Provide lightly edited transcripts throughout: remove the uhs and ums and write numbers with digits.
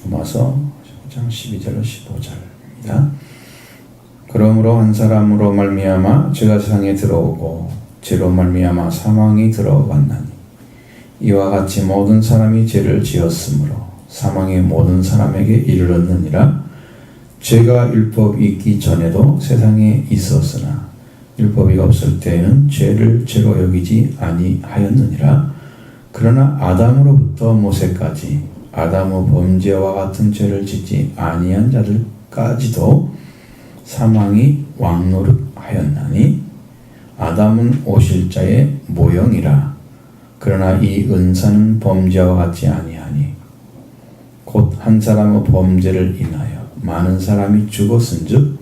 로마서 15장 12절로 15절입니다. 그러므로 한 사람으로 말미암아 죄가 세상에 들어오고 죄로 말미암아 사망이 들어왔나니 이와 같이 모든 사람이 죄를 지었으므로 사망이 모든 사람에게 이르렀느니라. 죄가 율법이 있기 전에도 세상에 있었으나 율법이 없을 때에는 죄를 죄로 여기지 아니하였느니라. 그러나 아담으로부터 모세까지 아담의 범죄와 같은 죄를 짓지 아니한 자들까지도 사망이 왕노릇하였나니 아담은 오실 자의 모형이라. 그러나 이 은사는 범죄와 같지 아니하니 곧 한 사람의 범죄를 인하여 많은 사람이 죽었은즉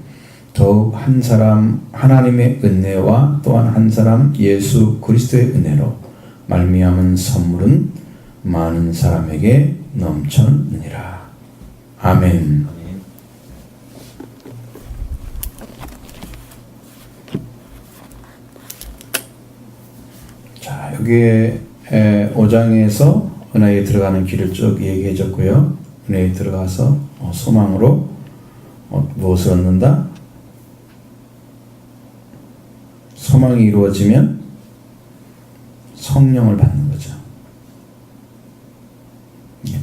더욱 한 사람 하나님의 은혜와 또한 한 사람 예수 그리스도의 은혜로 말미암은 선물은 많은 사람에게 넘쳤느니라. 아멘. 자, 여기에 5장에서 은혜에 들어가는 길을 쭉 얘기해 줬고요. 은혜에 들어가서 소망으로 무엇을 얻는다? 소망이 이루어지면 성령을 받는 거죠.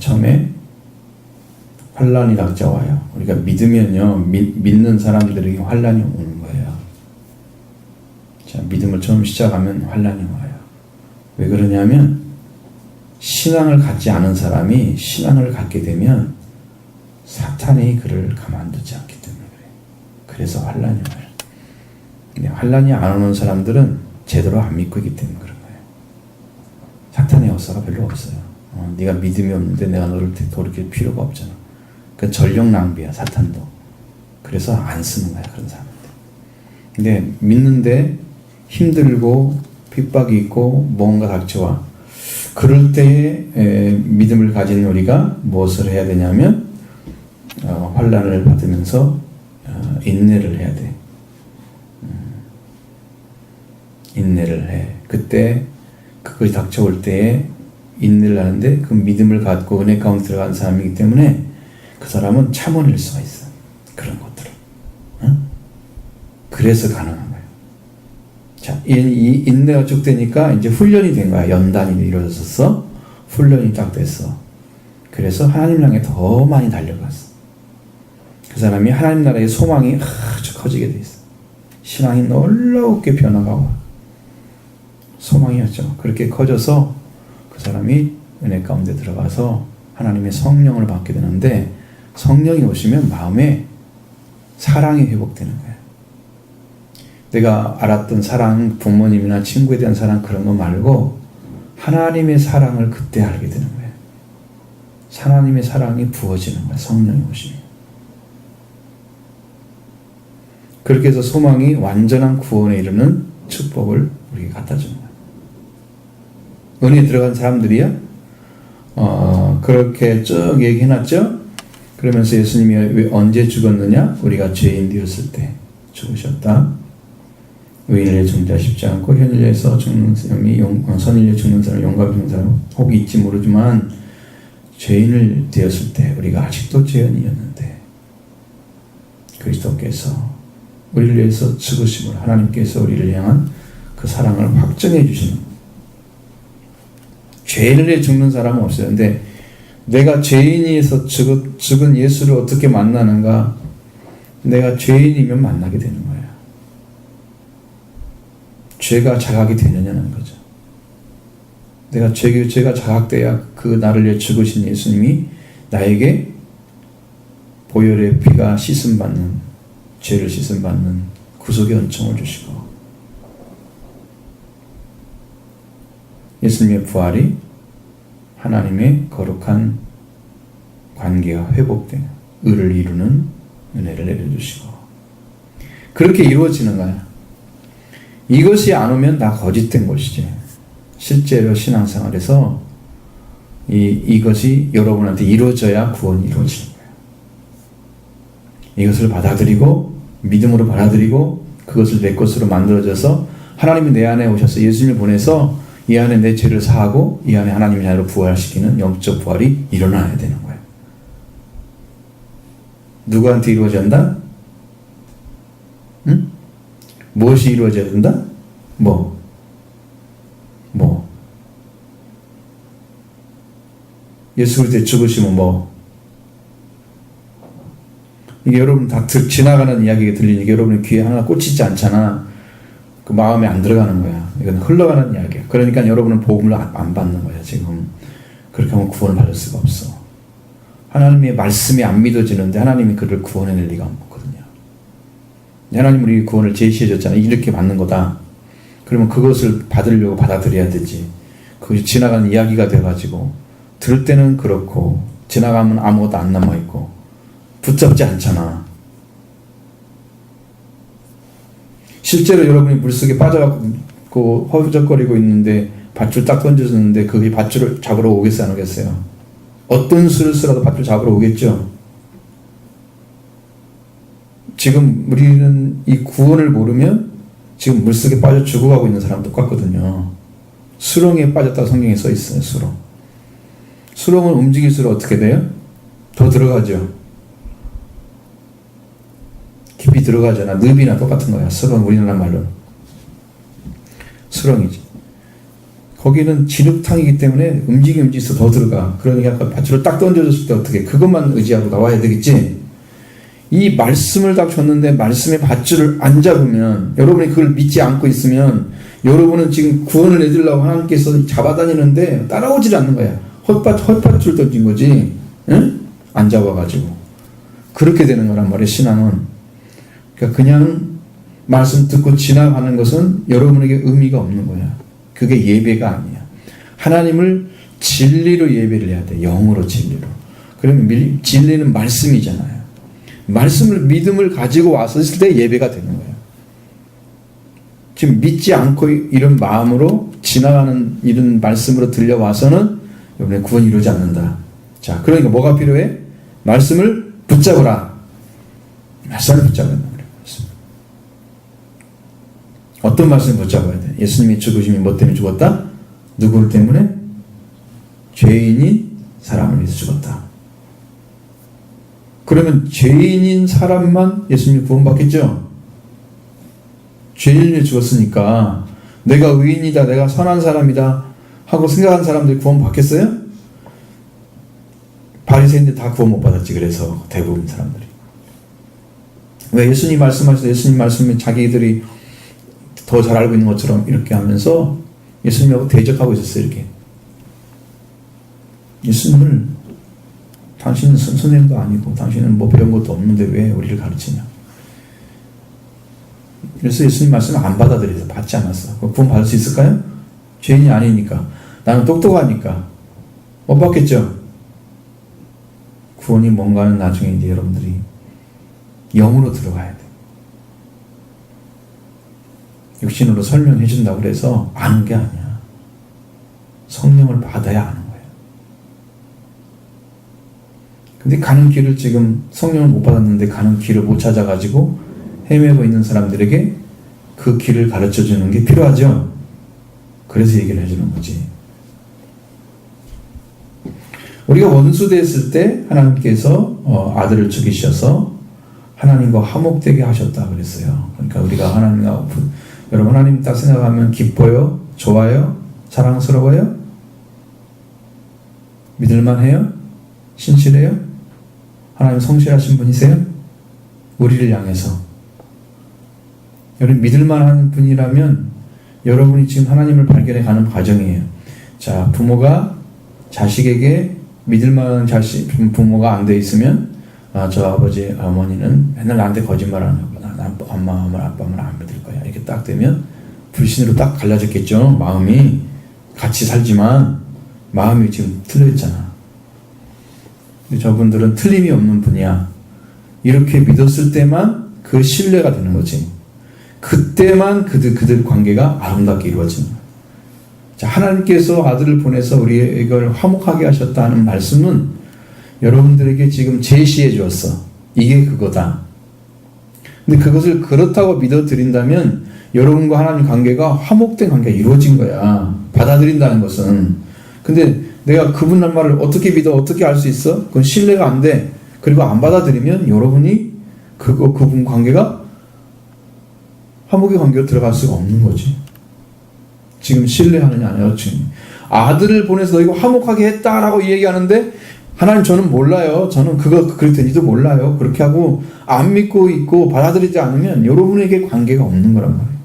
처음에 환란이 닥쳐와요. 우리가 믿으면요, 믿는 사람들에게 환란이 오는 거예요. 자, 믿음을 처음 시작하면 환란이 와요. 왜 그러냐면 신앙을 갖지 않은 사람이 신앙을 갖게 되면 사탄이 그를 가만두지 않기 때문에 그래요. 그래서 환란이 와요. 근데 환란이 안 오는 사람들은 제대로 안 믿고 있기 때문에 그런 거예요. 사탄의 역사가 별로 없어요. 네가 믿음이 없는데 내가 너를 돌이킬 필요가 없잖아. 그 전력 낭비야, 사탄도. 그래서 안 쓰는 거야, 그런 사람들. 근데 믿는데 힘들고 핍박이 있고 뭔가 닥쳐와. 그럴 때에 믿음을 가진 우리가 무엇을 해야 되냐면 환난을 받으면서 인내를 해야 돼. 인내를 해. 그때 그것이 닥쳐올 때에 인내를 하는데 그 믿음을 갖고 은혜 가운데 들어간 사람이기 때문에 그 사람은 참아낼 수가 있어. 그런 것들을. 그래서 가능한 거예요. 자, 이 인내가 쭉 되니까 이제 훈련이 된 거야. 연단이 이루어졌어. 훈련이 딱 됐어. 그래서 하나님 향해 더 많이 달려갔어. 그 사람이 하나님 나라의 소망이 아주 커지게 돼 있어. 신앙이 놀랍게 변화가 와. 소망이었죠. 그렇게 커져서 그 사람이 은혜 가운데 들어가서 하나님의 성령을 받게 되는데 성령이 오시면 마음에 사랑이 회복되는 거예요. 내가 알았던 사랑, 부모님이나 친구에 대한 사랑 그런 거 말고 하나님의 사랑을 그때 알게 되는 거예요. 하나님의 사랑이 부어지는 거예요. 성령이 오시면. 그렇게 해서 소망이 완전한 구원에 이르는 축복을 우리에게 갖다 주는 거예요. 은혜에 들어간 사람들이요. 그렇게 쭉 얘기해놨죠. 그러면서 예수님이 왜 언제 죽었느냐? 우리가 죄인 되었을 때 죽으셨다. 의인을 위해 존재하십지 않고 현일에서 죽는 사람이 선인을 위해 죽는 사람, 용감히 죽는 사람 혹이 있지 모르지만 죄인을 되었을 때 우리가 아직도 죄인이었는데 그리스도께서 우리를 위해서 죽으심으로 하나님께서 우리를 향한 그 사랑을 확증해 주시는 죄인을 위해 죽는 사람은 없어요. 근데 내가 죄인이어서 죽은 예수를 어떻게 만나는가? 내가 죄인이면 만나게 되는 거예요. 죄가 자각이 되느냐는 거죠. 내가 죄가 자각돼야 그 나를 위해 죽으신 예수님이 나에게 보혈의 피가 씻음받는, 죄를 씻음받는 구속의 은총을 주시고 예수님의 부활이 하나님의 거룩한 관계가 회복되는 의를 이루는 은혜를 내려주시고 그렇게 이루어지는 거야. 이것이 안 오면 다 거짓된 것이지. 실제로 신앙생활에서 이것이 여러분한테 이루어져야 구원이 이루어지는 거예요. 이것을 받아들이고 믿음으로 받아들이고 그것을 내 것으로 만들어져서 하나님이 내 안에 오셔서 예수님을 보내서 이 안에 내 죄를 사하고 이 안에 하나님의 자녀로 부활시키는 영적 부활이 일어나야 되는 거예요. 누구한테 이루어져야 한다? 응? 무엇이 이루어져야 된다? 뭐? 예수 그리스도의 죽으시면 뭐? 이게 여러분 다 지나가는 이야기가 들리니까 여러분의 귀에 하나 꽂히지 않잖아. 그 마음에 안 들어가는 거야. 이건 흘러가는 이야기야. 그러니까 여러분은 복음을 안 받는 거야, 지금. 그렇게 하면 구원을 받을 수가 없어. 하나님의 말씀이 안 믿어지는데 하나님이 그를 구원해낼 리가 없거든요. 하나님 우리 구원을 제시해 줬잖아요. 이렇게 받는 거다. 그러면 그것을 받으려고 받아들여야 되지. 그것이 지나가는 이야기가 돼가지고 들을 때는 그렇고 지나가면 아무것도 안 남아있고 붙잡지 않잖아. 실제로 여러분이 물속에 빠져갖고 허우적거리고 있는데 밧줄 딱 던져줬는데 그게 밧줄을 잡으러 오겠어요, 안 오겠어요? 어떤 수를 쓰라도 밧줄 잡으러 오겠죠? 지금 우리는 이 구원을 모르면 지금 물속에 빠져 죽어가고 있는 사람 똑같거든요. 수렁에 빠졌다고 성경에 써 있어요, 수렁. 수렁을 움직일수록 어떻게 돼요? 더 들어가죠. 깊이 들어가잖아. 늪이나 똑같은 거야. 수렁, 우리나라 말로는. 수렁이지. 거기는 진흙탕이기 때문에 움직일수록 더 들어가. 그러니까 아까 밧줄을 딱 던져줬을 때 어떻게 그것만 의지하고 나와야 되겠지. 이 말씀을 딱 줬는데 말씀의 밧줄을 안 잡으면 여러분이 그걸 믿지 않고 있으면 여러분은 지금 구원을 내주려고 하나님께서 잡아다니는데 따라오질 않는 거야. 헛밧줄 던진 거지. 응? 안 잡아가지고. 그렇게 되는 거란 말이에요, 신앙은. 그러니까 그냥 말씀 듣고 지나가는 것은 여러분에게 의미가 없는 거야. 그게 예배가 아니야. 하나님을 진리로 예배를 해야 돼. 영으로 진리로. 그러면 진리는 말씀이잖아요. 말씀을 믿음을 가지고 왔을 때 예배가 되는 거예요. 지금 믿지 않고 이런 마음으로 지나가는 이런 말씀으로 들려와서는 여러분의 구원이 이루어지지 않는다. 자, 그러니까 뭐가 필요해? 말씀을 붙잡으라. 말씀을 붙잡아야 된다. 어떤 말씀을 붙잡아야 돼? 예수님이 죽으심이 뭐 때문에 죽었다? 누구 때문에? 죄인이 사람을 위해서 죽었다. 그러면 죄인인 사람만 예수님이 구원받겠죠? 죄인이 죽었으니까 내가 의인이다, 내가 선한 사람이다 하고 생각한 사람들이 구원 받겠어요? 바리새인들 다 구원 못 받았지. 그래서 대부분 사람들이. 왜? 예수님 말씀하셔서 예수님 말씀을 자기들이 더 잘 알고 있는 것처럼 이렇게 하면서 예수님하고 대적하고 있었어요. 이렇게. 예수님을 당신은 선생님도 아니고 당신은 뭐 배운 것도 없는데 왜 우리를 가르치냐. 그래서 예수님 말씀을 안 받아들여서 받지 않았어. 구원 받을 수 있을까요? 죄인이 아니니까. 나는 똑똑하니까. 못 받겠죠? 구원이 뭔가는 나중에 이제 여러분들이 영으로 들어가야 돼. 육신으로 설명해 준다고 그래서 아는 게 아니야. 성령을 받아야 아는 거예요. 근데 가는 길을 지금 성령을 못 받았는데 가는 길을 못 찾아가지고 헤매고 있는 사람들에게 그 길을 가르쳐 주는 게 필요하죠. 그래서 얘기를 해주는 거지. 우리가 원수 됐을 때 하나님께서 아들을 죽이셔서 하나님과 화목되게 하셨다 그랬어요. 그러니까 우리가 하나님과 여러분 하나님 딱 생각하면 기뻐요? 좋아요? 사랑스러워요? 믿을만해요? 신실해요? 하나님 성실하신 분이세요? 우리를 향해서. 여러분 믿을만한 분이라면 여러분이 지금 하나님을 발견해 가는 과정이에요. 자, 부모가 자식에게 믿을만한 부모가 안 돼 있으면 저 아버지 어머니는 맨날 나한테 거짓말하는 거야. 엄마 아빠는 안 믿을 거야. 이렇게 딱 되면 불신으로 딱 갈라졌겠죠. 마음이 같이 살지만 마음이 지금 틀려 있잖아. 저분들은 틀림이 없는 분이야. 이렇게 믿었을 때만 그 신뢰가 되는 거지. 그때만 그들 관계가 아름답게 이루어지는 거야. 자, 하나님께서 아들을 보내서 우리 이걸 화목하게 하셨다는 말씀은 여러분들에게 지금 제시해 주었어. 이게 그거다. 근데 그것을 그렇다고 믿어드린다면 여러분과 하나님 관계가 화목된 관계가 이루어진 거야. 받아들인다는 것은. 근데 내가 그분 말을 어떻게 믿어? 어떻게 알 수 있어? 그건 신뢰가 안 돼. 그리고 안 받아들이면 여러분이 그분 관계가 화목의 관계로 들어갈 수가 없는 거지. 지금 신뢰하느냐 안 여친이. 아들을 보내서 너 이거 화목하게 했다라고 얘기하는데 하나님 저는 몰라요. 저는 그거 그랬더니도 몰라요. 그렇게 하고 안 믿고 있고 받아들이지 않으면 여러분에게 관계가 없는 거란 말이에요.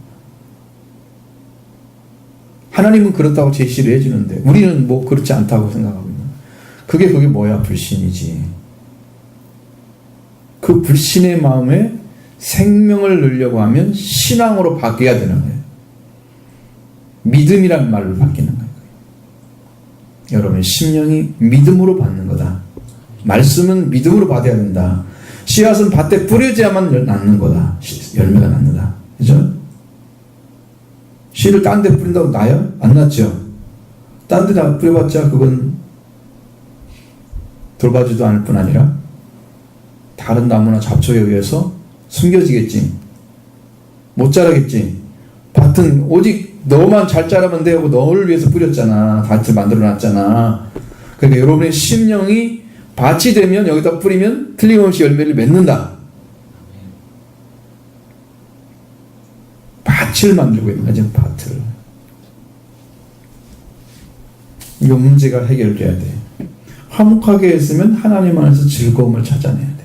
하나님은 그렇다고 제시를 해주는데 우리는 뭐 그렇지 않다고 생각하고 있는 거예요. 그게 뭐야? 불신이지. 그 불신의 마음에 생명을 넣으려고 하면 신앙으로 바뀌어야 되는 거예요. 믿음이란 말로 바뀌는 거예요. 여러분 심령이 믿음으로 받는 거다. 말씀은 믿음으로 받아야 된다. 씨앗은 밭에 뿌려져야만 낳는 거다. 열매가 낳는다. 그죠? 씨를 딴 데 뿌린다고 나요? 안 낳죠? 딴 데다 뿌려봤자 그건 돌봐주지도 않을 뿐 아니라 다른 나무나 잡초에 의해서 숨겨지겠지. 못 자라겠지. 밭은 오직 너만 잘 자라면 돼 하고 너를 위해서 뿌렸잖아. 밭을 만들어놨잖아. 그러니까 여러분의 심령이 밭이 되면 여기다 뿌리면 틀림없이 열매를 맺는다. 밭을 만들고 있는 거죠. 밭을. 이 문제가 해결돼야 돼. 화목하게 했으면 하나님 안에서 즐거움을 찾아내야 돼.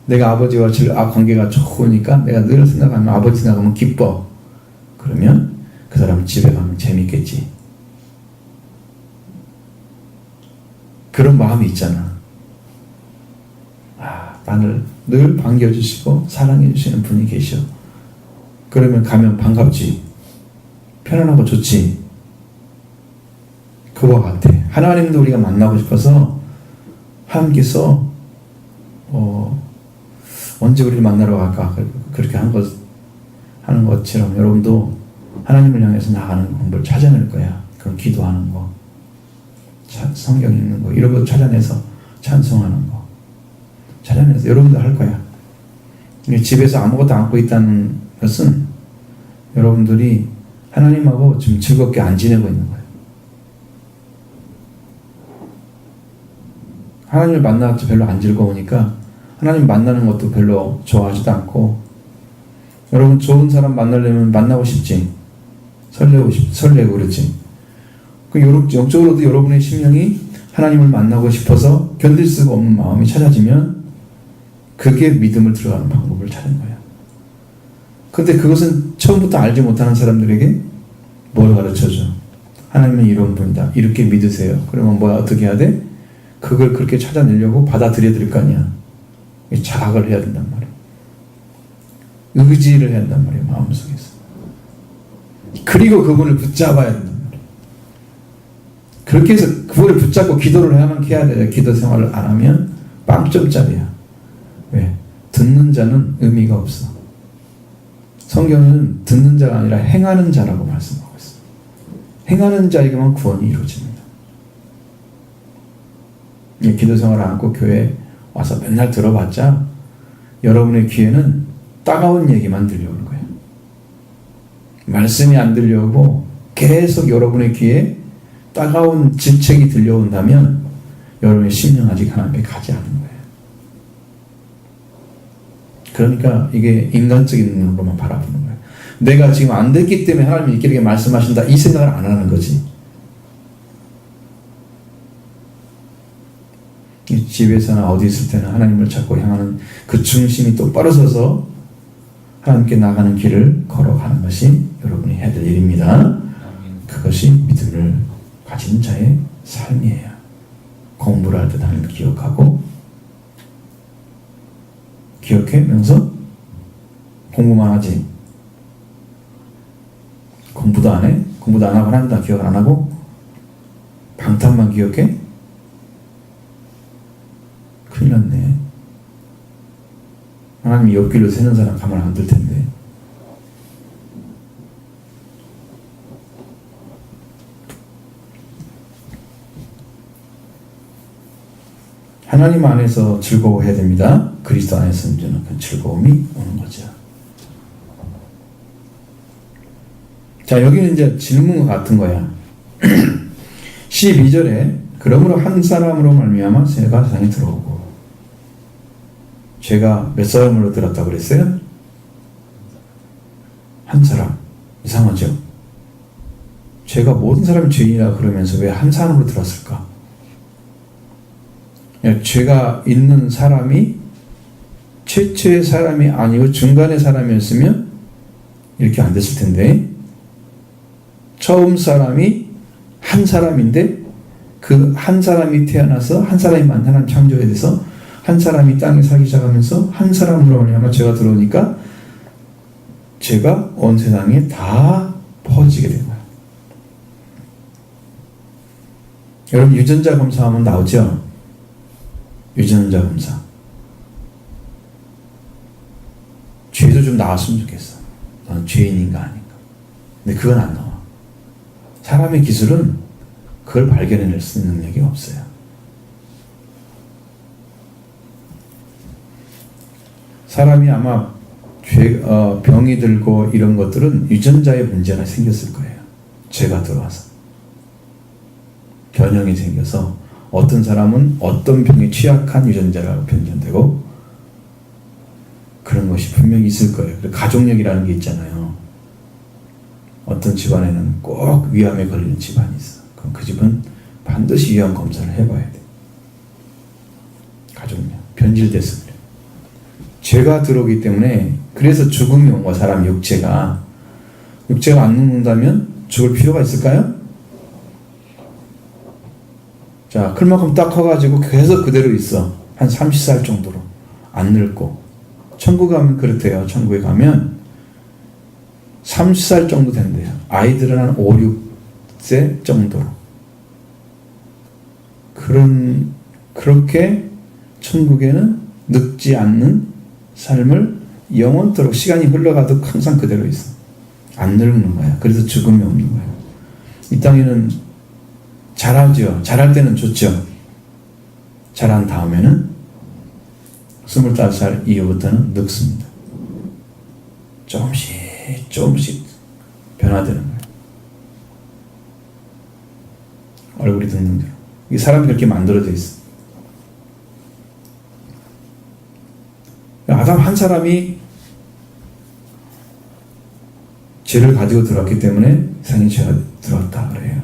내가 아버지와 관계가 좋으니까 내가 늘 생각하면 아버지 생각하면 기뻐. 그러면 그 사람 집에 가면 재밌겠지. 그런 마음이 있잖아. 나를 늘 반겨주시고 사랑해주시는 분이 계셔. 그러면 가면 반갑지. 편안하고 좋지. 그와 같아. 하나님도 우리가 만나고 싶어서 하나님께서 언제 우리를 만나러 갈까? 그렇게 하는 것처럼 여러분도 하나님을 향해서 나가는 공부를 찾아낼 거야. 그럼 기도하는 거, 성경 읽는 거, 이런 거 찾아내서 찬송하는 거 찾아내서 여러분도 할 거야. 집에서 아무것도 안고 있다는 것은 여러분들이 하나님하고 지금 즐겁게 안 지내고 있는 거예요. 하나님을 만나서 별로 안 즐거우니까 하나님 만나는 것도 별로 좋아하지도 않고, 여러분 좋은 사람 만나려면 만나고 싶지. 설레고 그렇지. 영적으로도 여러분의 심령이 하나님을 만나고 싶어서 견딜 수가 없는 마음이 찾아지면 그게 믿음을 들어가는 방법을 찾은 거야. 근데 그것은 처음부터 알지 못하는 사람들에게 뭘 가르쳐줘? 하나님은 이런 분이다. 이렇게 믿으세요. 그러면 뭐야? 어떻게 해야 돼? 그걸 그렇게 찾아내려고 받아들여야 될 거 아니야. 자각을 해야 된단 말이야. 의지를 해야 된단 말이야. 마음속에서. 그리고 그분을 붙잡아야 된단 말이야. 그렇게 해서 그분을 붙잡고 기도를 해야 돼. 기도 생활을 안 하면 빵점짜리야. 왜? 듣는 자는 의미가 없어. 성경은 듣는 자가 아니라 행하는 자라고 말씀하고 있어. 행하는 자에게만 구원이 이루어집니다. 기도 생활을 안 하고 교회에 와서 맨날 들어봤자 여러분의 귀에는 따가운 얘기만 들려오는 거예요. 말씀이 안 들려오고 계속 여러분의 귀에 따가운 질책이 들려온다면 여러분의 심령 아직 하나님께 가지 않은 거예요. 그러니까 이게 인간적인 눈으로만 바라보는 거예요. 내가 지금 안 됐기 때문에 하나님이 이렇게 말씀하신다, 이 생각을 안 하는 거지. 집에서나 어디 있을 때는 하나님을 찾고 향하는 그 중심이 똑바로 서서 하나님께 나가는 길을 걸어가는 것이 여러분이 해야 될 일입니다. 그것이 믿음을 가진 자의 삶이에요. 공부를 할 때 하나님을 기억하고, 기억하면서 공부만 하지. 공부도 안 해? 공부도 안 하고 하나님도 기억을 안 하고 방탕만 기억해? 큰일 났네. 하나님이 옆길로 새는 사람 가만 안 둘 텐데. 하나님 안에서 즐거워해야 됩니다. 그리스도 안에서 이제는 그 즐거움이 오는 거죠. 자, 여기는 이제 질문과 같은 거야. 12절에 그러므로 한 사람으로 말미암아 죄가 세상에 들어오고 죄가 몇 사람으로 들었다고 그랬어요? 한 사람. 이상하죠? 죄가 모든 사람이 죄인이라 그러면서 왜 한 사람으로 들었을까? 죄가 있는 사람이 최초의 사람이 아니고 중간의 사람이었으면 이렇게 안 됐을 텐데, 처음 사람이 한 사람인데 그 한 사람이 태어나서 한 사람이 만나는 창조에 대해서 한 사람이 땅에 살기 시작하면서 한 사람으로 말미암아 죄가 들어오니까 죄가 온 세상에 다 퍼지게 된 거예요. 여러분 유전자 검사하면 나오죠? 유전자 검사. 죄도 좀 나왔으면 좋겠어. 너는 죄인인가 아닌가. 근데 그건 안 나와. 사람의 기술은 그걸 발견해낼 수 있는 능력이 없어요. 사람이 아마 병이 들고 이런 것들은 유전자의 문제가 생겼을 거예요. 죄가 들어와서. 변형이 생겨서 어떤 사람은 어떤 병에 취약한 유전자라고 변경되고 그런 것이 분명히 있을 거예요. 가족력이라는 게 있잖아요. 어떤 집안에는 꼭 위암에 걸리는 집안이 있어. 그럼 그 집은 반드시 위암 검사를 해봐야 돼. 가족력. 변질돼서 그래. 죄가 들어오기 때문에 그래서 죽음이 온 거야. 사람 육체가 안 죽는다면 죽을 필요가 있을까요? 자, 클만큼 딱 커가지고 계속 그대로 있어. 한 30살 정도로. 안 늙고. 천국 가면 그렇대요. 천국에 가면 30살 정도 된대요. 아이들은 한 5, 6세 정도로. 그렇게 천국에는 늙지 않는 삶을 영원토록 시간이 흘러가도 항상 그대로 있어. 안 늙는 거야. 그래서 죽음이 없는 거야. 이 땅에는 잘하죠. 잘할 때는 좋죠. 잘한 다음에는 25살 이후부터는 늙습니다. 조금씩 변화되는 거예요. 얼굴이 늙는 대로. 이 사람이 그렇게 만들어져 있어. 아담 한 사람이 죄를 가지고 들어왔기 때문에 세상에 죄가 들어왔다 그래요.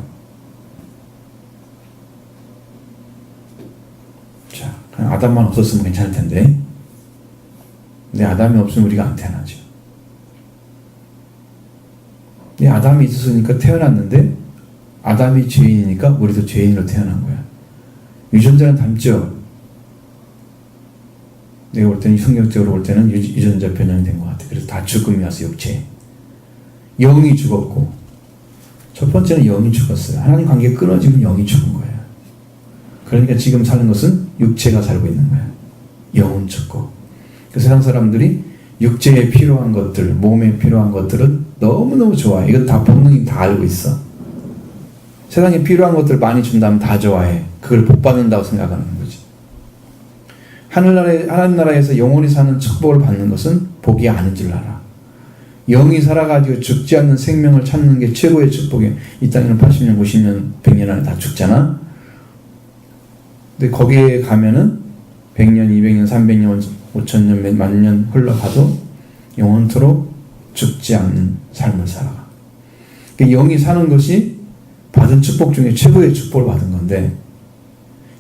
자, 그냥 아담만 없었으면 괜찮을 텐데, 근데 아담이 없으면 우리가 안 태어나죠. 근데 아담이 있었으니까 태어났는데 아담이 죄인이니까 우리도 죄인으로 태어난 거야. 유전자는 닮죠. 내가 볼 때는 성경적으로 볼 때는 유전자 변형이 된 것 같아. 그래서 다 죽음이 와서 육체. 영이 죽었고, 첫 번째는 영이 죽었어요. 하나님 관계가 끊어지면 영이 죽은 거예요. 그러니까 지금 사는 것은 육체가 살고 있는 거예요. 영은 죽고. 그 세상 사람들이 육체에 필요한 것들, 몸에 필요한 것들은 너무너무 좋아해. 이건 다 본능이 다 알고 있어. 세상에 필요한 것들 많이 준다면 다 좋아해. 그걸 복 받는다고 생각하는 거지. 하나님 나라에서 영원히 사는 축복을 받는 것은 복이 아닌 줄 알아. 영이 살아가지고 죽지 않는 생명을 찾는 게 최고의 축복이에요. 이 땅에는 80년, 90년, 100년 안에 다 죽잖아. 근데 거기에 가면은 100년, 200년, 300년, 5000년, 만년 흘러가도 영원토록 죽지 않는 삶을 살아가. 그러니까 영이 사는 것이 받은 축복 중에 최고의 축복을 받은 건데,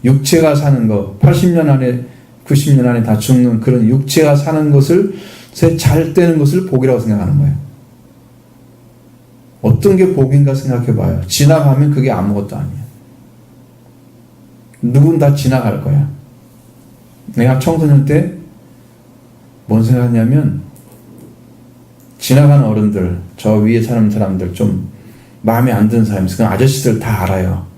육체가 사는 것, 80년 안에 90년 안에 다 죽는 그런 육체가 사는 것을 잘 되는 것을 복이라고 생각하는 거예요. 어떤 게 복인가 생각해 봐요. 지나가면 그게 아무것도 아니야. 누군 다 지나갈 거야. 내가 청소년 때 뭔 생각했냐면, 지나가는 어른들, 저 위에 사는 사람들 좀 마음에 안 드는 사람이 있어요. 그 아저씨들 다 알아요.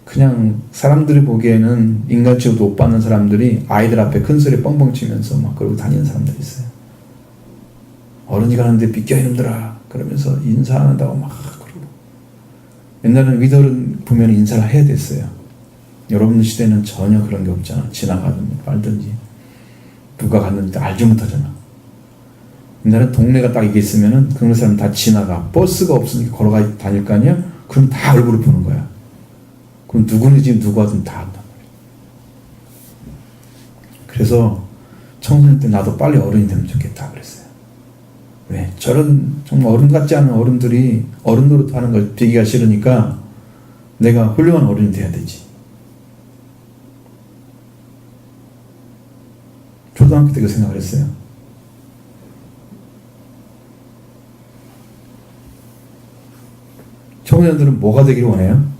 그냥 사람들이 보기에는 인간 취급 못 받는 사람들이 아이들 앞에 큰 소리 뻥뻥 치면서 막 그러고 다니는 사람들이 있어요. 어른이 가는데 비켜 이놈들아 그러면서 인사 안 한다고 막 그러고. 옛날에는 위도른 보면 인사를 해야 됐어요. 여러분 시대는 전혀 그런 게 없잖아. 지나가든 말든지 누가 갔는지 알지 못하잖아. 옛날엔 동네가 딱 이게 있으면은 그런 사람 다 지나가. 버스가 없으니까 걸어가 다닐 거 아니야? 그럼 다 얼굴을 보는 거야. 그럼 누구든지 누구든 다 한단 말이야. 그래서 청소년 때 나도 빨리 어른이 되면 좋겠다 그랬어요. 왜? 저런 정말 어른 같지 않은 어른들이 어른 노릇하는 걸 되기가 싫으니까 내가 훌륭한 어른이 돼야 되지. 초등학교 때 그 생각을 했어요. 청소년들은 뭐가 되기를 원해요?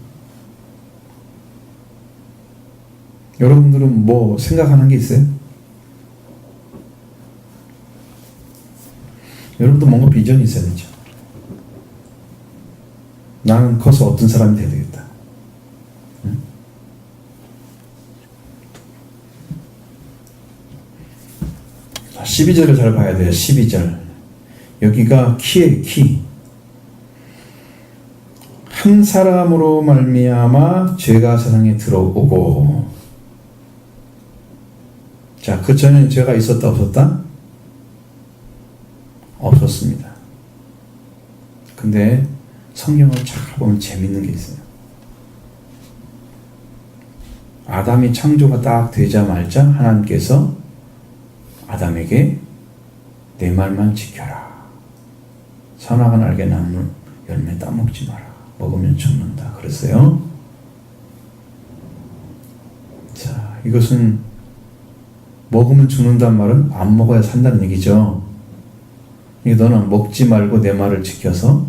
여러분들은 뭐 생각하는 게 있어요? 여러분도 뭔가 비전이 있어야 되죠. 나는 커서 어떤 사람이 돼야 되겠다. 응? 12절을 잘 봐야 돼요. 12절. 여기가 키예요, 키. 한 사람으로 말미암아 죄가 세상에 들어오고. 자, 그 전에는 죄가 있었다 없었다? 없었습니다. 근데 성경을 잘 보면 재밌는 게 있어요. 아담이 창조가 딱 되자마자 하나님께서 아담에게 내 말만 지켜라. 선악은 알게 나무 열매 따먹지 마라. 먹으면 죽는다. 그랬어요. 자, 이것은 먹으면 죽는다는 말은 안 먹어야 산다는 얘기죠. 이게 너는 먹지 말고 내 말을 지켜서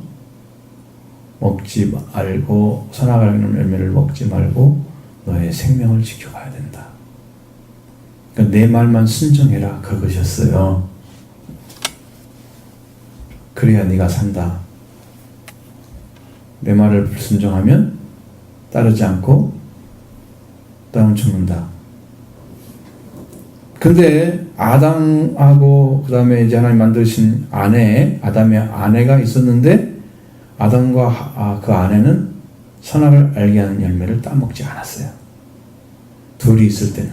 먹지 말고 선악을 알는 열매를 먹지 말고 너의 생명을 지켜가야 된다. 그러니까 내 말만 순종해라. 그것이었어요. 그래야 네가 산다. 내 말을 불순종하면 따르지 않고 따르면 죽는다. 근데 아담하고 그 다음에 이제 하나님 만드신 아내, 아담의 아내가 있었는데 아담과 그 아내는 선악을 알게 하는 열매를 따먹지 않았어요. 둘이 있을 때는.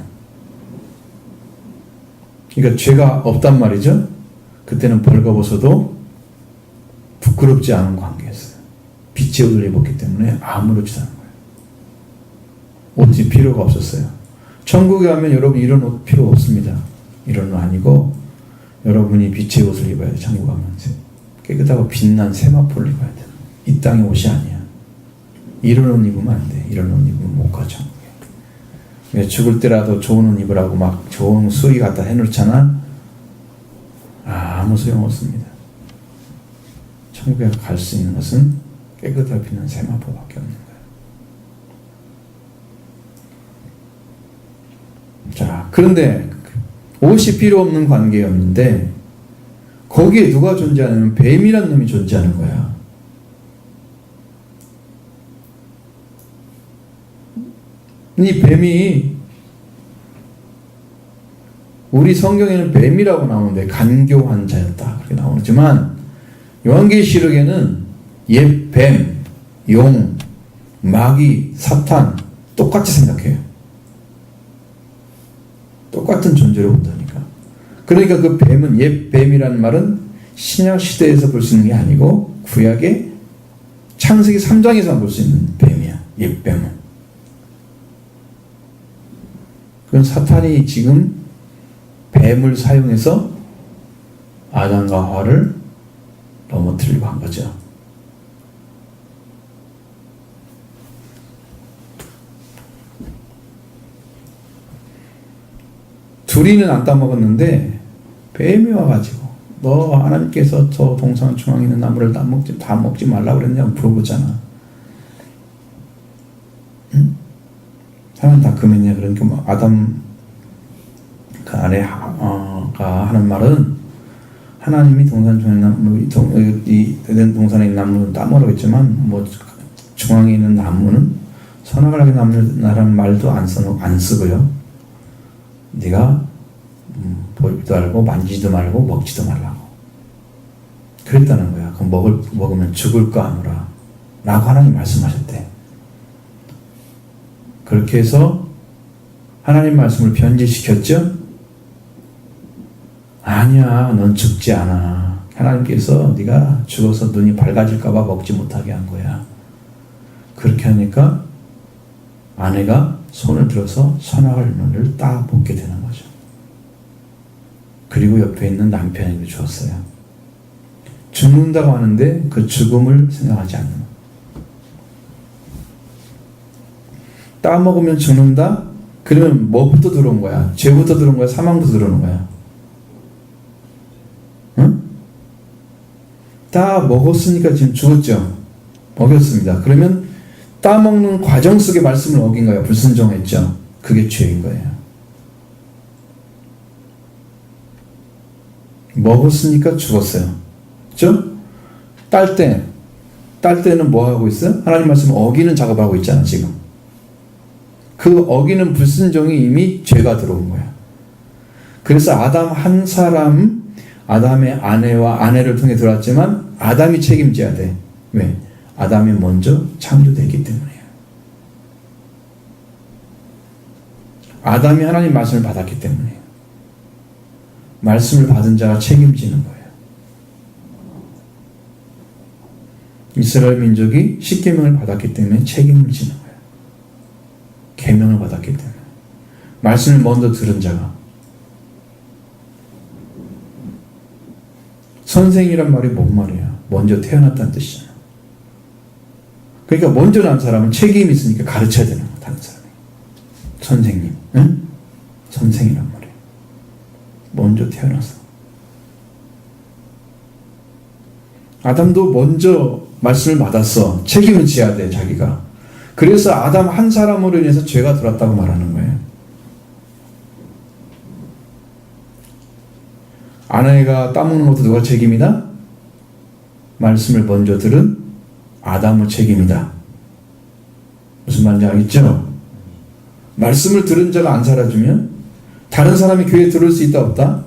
그러니까 죄가 없단 말이죠. 그때는 벌거벗어도 부끄럽지 않은 관계였어요. 빛의 옷을 입었기 때문에 아무렇지도 않은 거예요. 옷이 필요가 없었어요. 천국에 가면 여러분 이런 옷 필요 없습니다. 이런 옷 아니고 여러분이 빛의 옷을 입어야 돼요. 천국 가면 깨끗하고 빛난 세마포를 입어야 돼요. 이 땅의 옷이 아니야. 이런 옷 입으면 안 돼. 이런 옷 입으면 못 가 천국에. 죽을 때라도 좋은 옷 입으라고 막 좋은 수리 갖다 해놓잖아. 아무 소용 없습니다. 천국에 갈 수 있는 것은 깨끗하게 빛난 세마포밖에 없는 거예요. 자, 그런데 옷이 필요 없는 관계였는데 거기에 누가 존재하냐면 뱀이라는 놈이 존재하는 거야. 이 뱀이 우리 성경에는 뱀이라고 나오는데 간교한 자였다 그렇게 나오지만 요한계시록에는 옛 뱀, 용, 마귀, 사탄 똑같이 생각해요. 똑같은 존재로 본다니까. 그러니까 그 뱀은 옛 뱀이라는 말은 신약 시대에서 볼 수 있는 게 아니고 구약의 창세기 3장에서 볼 수 있는 뱀이야. 옛 뱀은. 그건 사탄이 지금 뱀을 사용해서 아담과 하와를 넘어뜨리려고 한 거죠. 둘이는 안 따먹었는데 뱀이 와가지고 너 하나님께서 저 동산 중앙에 있는 나무를 다 먹지 말라고 그랬냐고 물어보잖아. 응? 사람 다 금했냐? 그러니까 뭐 아담 그 아내가 하는 말은 하나님이 동산 중앙에 나무 이 동산에 있는 나무는 따먹으라고 했지만 뭐 중앙에 있는 나무는 선악을 하게 나라는 말도 안 쓰고요. 네가 보지도 말고 만지지도 말고 먹지도 말라고 그랬다는 거야. 그럼 먹으면 죽을 거 아노라 라고 하나님 말씀하셨대. 그렇게 해서 하나님 말씀을 변질시켰죠? 아니야, 넌 죽지 않아. 하나님께서 네가 죽어서 눈이 밝아질까 봐 먹지 못하게 한 거야. 그렇게 하니까 아내가 손을 들어서 선악을 따 먹게 되는 거죠. 그리고 옆에 있는 남편에게 주었어요. 죽는다고 하는데 그 죽음을 생각하지 않는. 따먹으면 죽는다? 그러면 뭐부터 들어온 거야? 죄부터 들어온 거야? 사망부터 들어오는 거야? 응? 따 먹었으니까 지금 죽었죠? 먹였습니다. 그러면 따먹는 과정 속의 말씀을 어긴 거예요. 불순종했죠? 그게 죄인 거예요. 먹었으니까 죽었어요. 그렇죠? 딸 때는 뭐 하고 있어요? 하나님 말씀을 어기는 작업하고 있잖아 지금. 그 어기는 불순종이 이미 죄가 들어온 거야. 그래서 아담 한 사람, 아담의 아내와 아내를 통해 들어왔지만 아담이 책임져야 돼. 왜? 아담이 먼저 창조되기 때문이에요. 아담이 하나님 말씀을 받았기 때문이에요. 말씀을 받은 자가 책임지는 거예요. 이스라엘 민족이 십계명을 받았기 때문에 책임을 지는 거예요. 계명을 받았기 때문에. 말씀을 먼저 들은 자가. 선생이란 말이 뭔 말이야? 먼저 태어났다는 뜻이잖아. 그러니까 먼저 난 사람은 책임이 있으니까 가르쳐야 되는 거야, 다른 사람이. 선생님, 응? 선생이란 말이야. 먼저 태어났어. 아담도 먼저 말씀을 받았어. 책임을 져야 돼, 자기가. 그래서 아담 한 사람으로 인해서 죄가 들어왔다고 말하는 거예요. 아내가 따먹는 것도 누가 책임이다? 말씀을 먼저 들은 아담의 책임이다. 무슨 말인지 알겠죠? 말씀을 들은 자가 안 살아주면 다른 사람이 교회에 들어올 수 있다 없다?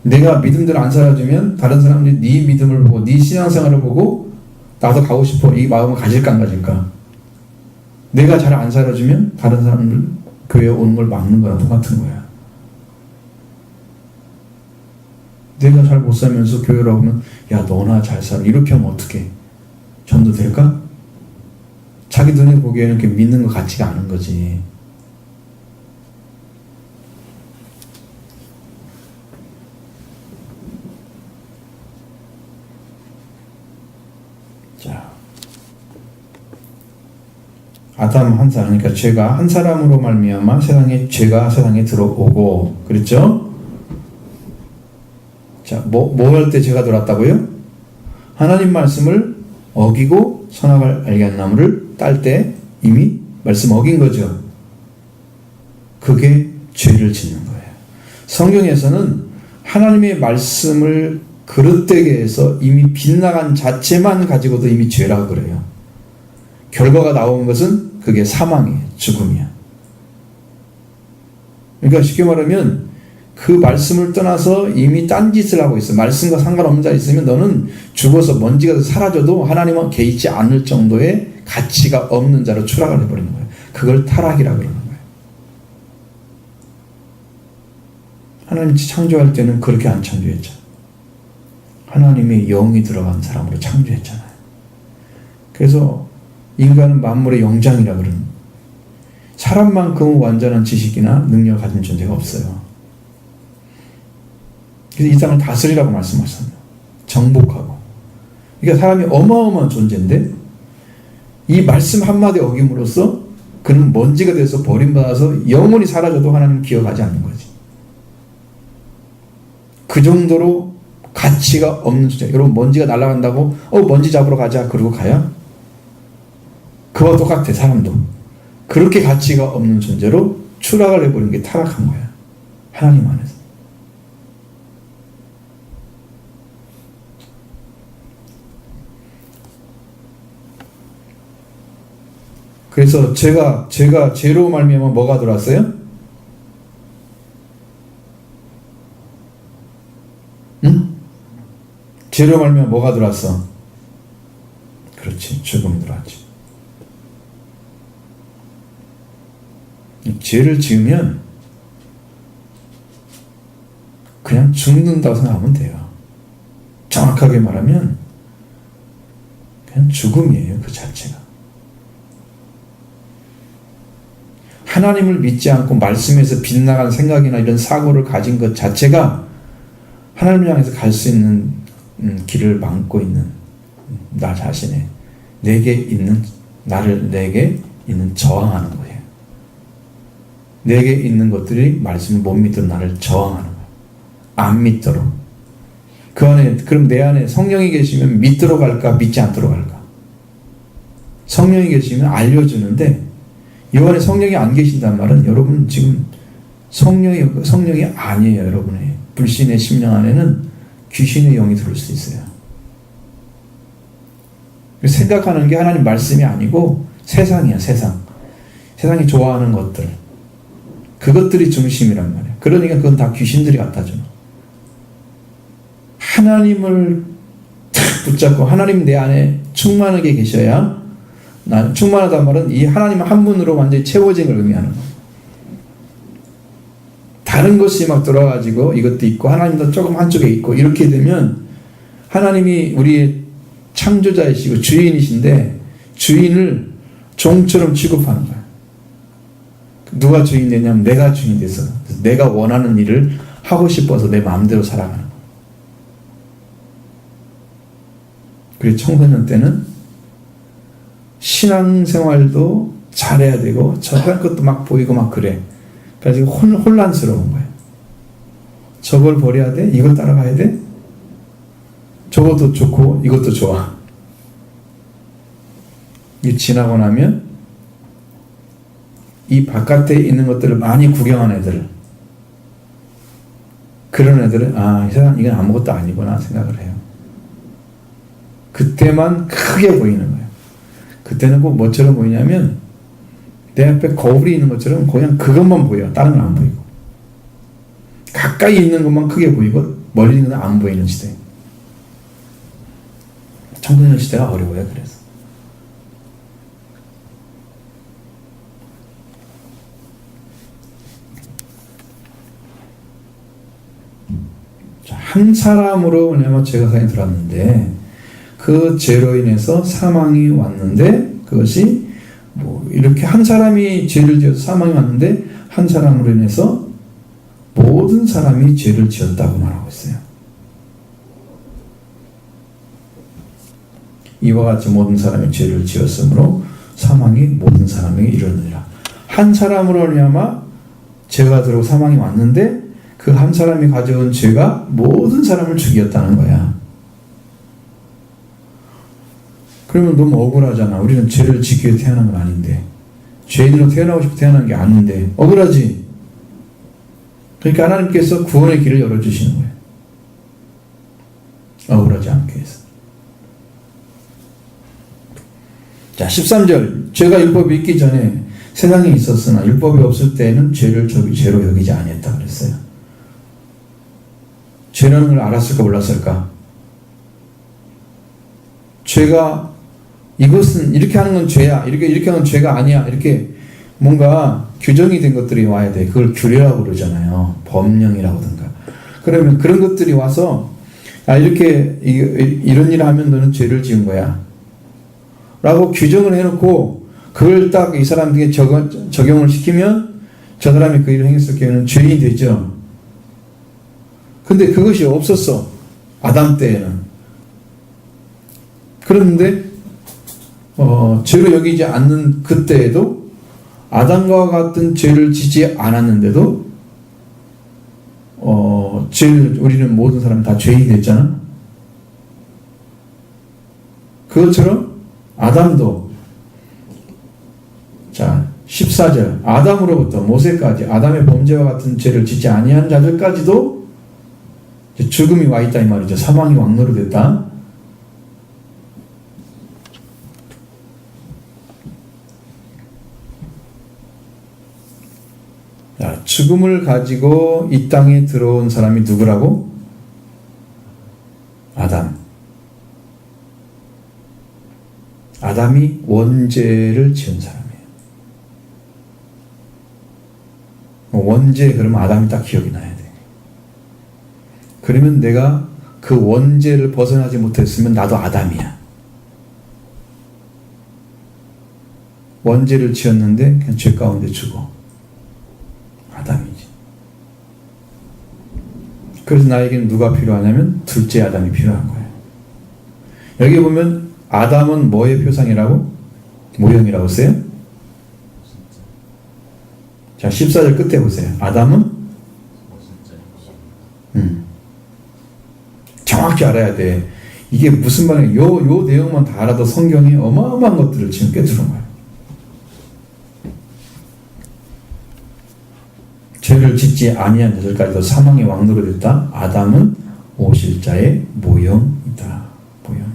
내가 믿음대로 안 살아주면 다른 사람들이 네 믿음을 보고 네 신앙생활을 보고 나도 가고 싶어 이 마음을 가질까 안 가질까? 내가 잘 안 살아주면 다른 사람들 교회에 오는 걸 막는 거랑 똑같은 거야. 내가 잘 못 살면서 교회로 오면 야 너나 잘 살아 이렇게 하면 어떡해? 전도 될까? 자기 눈에 보기에는 이렇게 믿는 것 같지가 않은 거지. 자, 아담 한 사람, 그러니까 죄가 한 사람으로 말미암아 죄가 세상에 들어오고, 그랬죠? 자, 뭐 할 때 죄가 들어왔다고요? 하나님 말씀을 어기고 선악을 알게 한 나무를 딸 때 이미 말씀 어긴 거죠. 그게 죄를 짓는 거예요. 성경에서는 하나님의 말씀을 그릇되게 해서 이미 빗나간 자체만 가지고도 이미 죄라고 그래요. 결과가 나온 것은 그게 사망이에요. 죽음이야. 그러니까 쉽게 말하면 그 말씀을 떠나서 이미 딴짓을 하고 있어. 말씀과 상관없는 자 있으면 너는 죽어서 먼지가 사라져도 하나님은 개의치 않을 정도의 가치가 없는 자로 추락을 해버리는 거예요. 그걸 타락이라고 그러는 거예요. 하나님이 창조할 때는 그렇게 안 창조했잖아요. 하나님의 영이 들어간 사람으로 창조했잖아요. 그래서 인간은 만물의 영장이라고 그러는 거예요. 사람만큼 완전한 지식이나 능력을 가진 존재가 없어요. 그래서 이 땅을 다스리라고 말씀하셨습니다. 정복하고. 그러니까 사람이 어마어마한 존재인데 이 말씀 한마디 어김으로써 그는 먼지가 돼서 버림받아서 영원히 사라져도 하나님은 기억하지 않는 거지. 그 정도로 가치가 없는 존재. 여러분 먼지가 날아간다고 먼지 잡으러 가자 그러고 가야? 그와 똑같아 사람도. 그렇게 가치가 없는 존재로 추락을 해버린 게 타락한 거야. 하나님 안에서. 그래서 제가 죄로 말미암아 뭐가 들어왔어요? 응? 죄로 말미암아 뭐가 들어왔어? 그렇지, 죽음이 들어왔지. 죄를 지으면 그냥 죽는다고 생각하면 돼요. 정확하게 말하면 그냥 죽음이에요, 그 자체가. 하나님을 믿지 않고 말씀에서 빗나간 생각이나 이런 사고를 가진 것 자체가 하나님을 향해서 갈 수 있는 길을 막고 있는 나 자신의 내게 있는 저항하는 거예요. 내게 있는 것들이 말씀을 못 믿도록 나를 저항하는 거예요. 안 믿도록. 그 안에 그럼 내 안에 성령이 계시면 믿도록 할까 믿지 않도록 할까? 성령이 계시면 알려주는데 이 안에 성령이 안 계신단 말은 여러분 지금 성령이 아니에요. 여러분의 불신의 심령 안에는 귀신의 영이 들어올 수 있어요. 생각하는 게 하나님 말씀이 아니고 세상이야. 세상이 좋아하는 것들, 그것들이 중심이란 말이에요. 그러니까 그건 다 귀신들이 갖다 주는. 하나님을 탁 붙잡고 하나님 내 안에 충만하게 계셔야, 난 충만하단 말은 이 하나님 한 분으로 완전히 채워진 걸 의미하는 거예요. 다른 것이 막 들어가지고 이것도 있고 하나님도 조금 한쪽에 있고 이렇게 되면 하나님이 우리의 창조자이시고 주인이신데 주인을 종처럼 취급하는 거야. 누가 주인 되냐면 내가 주인 돼서 내가 원하는 일을 하고 싶어서 내 마음대로 살아가는 거야. 그래서 청소년 때는 신앙생활도 잘해야 되고 저런 것도 막 보이고 막 그래. 그래서 혼란스러운 거예요. 저걸 버려야 돼? 이걸 따라가야 돼? 저것도 좋고 이것도 좋아. 이 지나고 나면 이 바깥에 있는 것들을 많이 구경한 애들, 그런 애들은 이 세상 이건 아무것도 아니구나 생각을 해요. 그때만 크게 보이는 거예요. 그때는 꼭 뭐처럼 보이냐면 내 앞에 거울이 있는 것처럼 그냥 그것만 보여요. 다른 건 안 보이고. 가까이 있는 것만 크게 보이고 멀리 있는 건 안 보이는 시대. 청소년 시대가 어려워요. 그래서. 한 사람으로 왜냐면 죄가 세상에 들어왔는데 그 죄로 인해서 사망이 왔는데 그것이 뭐 이렇게 한 사람이 죄를 지어서 사망이 왔는데 한 사람으로 인해서 모든 사람이 죄를 지었다고 말하고 있어요. 이와 같이 모든 사람이 죄를 지었으므로 사망이 모든 사람에게 이르느니라. 한 사람으로 말미암아 죄가 들어오고 사망이 왔는데 그 한 사람이 가져온 죄가 모든 사람을 죽였다는 거야. 그러면 너무 억울하잖아. 우리는 죄를 지기 위해 태어난 건 아닌데, 죄인으로 태어나고 싶어 태어난 게 아닌데 억울하지. 그러니까 하나님께서 구원의 길을 열어주시는 거예요. 억울하지 않게 해서. 자, 13절. 죄가 율법이 있기 전에 세상에 있었으나 율법이 없을 때에는 죄를 죄로 여기지 아니했다 그랬어요. 죄라는 걸 알았을까 몰랐을까? 죄가 이것은 이렇게 하는 건 죄야. 이렇게 하는 건 죄가 아니야. 이렇게 뭔가 규정이 된 것들이 와야 돼. 그걸 규례라고 그러잖아요. 법령이라고든가. 그러면 그런 것들이 와서 이렇게 이런 일을 하면 너는 죄를 지은 거야. 라고 규정을 해놓고 그걸 딱 이 사람에게 적용을 시키면 저 사람이 그 일을 행했을 경우에는 죄인이 되죠. 근데 그것이 없었어. 아담 때에는. 그런데 죄로 여기지 않는 그때에도 아담과 같은 죄를 지지 않았는데도 우리는 모든 사람 다 죄인이 됐잖아. 그것처럼 아담도, 자 14절, 아담으로부터 모세까지 아담의 범죄와 같은 죄를 짓지 아니한 자들까지도 죽음이 와 있다 이 말이죠. 사망이 왕노로 됐다. 자, 죽음을 가지고 이 땅에 들어온 사람이 누구라고? 아담. 아담이 원죄를 지은 사람이에요. 원죄 그러면 아담이 딱 기억이 나야 돼. 그러면 내가 그 원죄를 벗어나지 못했으면 나도 아담이야. 원죄를 지었는데 그냥 죄 가운데 죽어. 그래서 나에게는 누가 필요하냐면 둘째 아담이 필요한 거예요. 여기 보면 아담은 뭐의 표상이라고? 모형이라고 써요? 자, 14절 끝에 보세요. 아담은 정확히 알아야 돼. 이게 무슨 말이에요? 요 내용만 다 알아도 성경이 어마어마한 것들을 지금 꿰뚫은 거예요. 죄를 짓지 아니한 자들까지도 사망의 왕노로 됐다. 아담은 오실 자의 모형이다. 모형.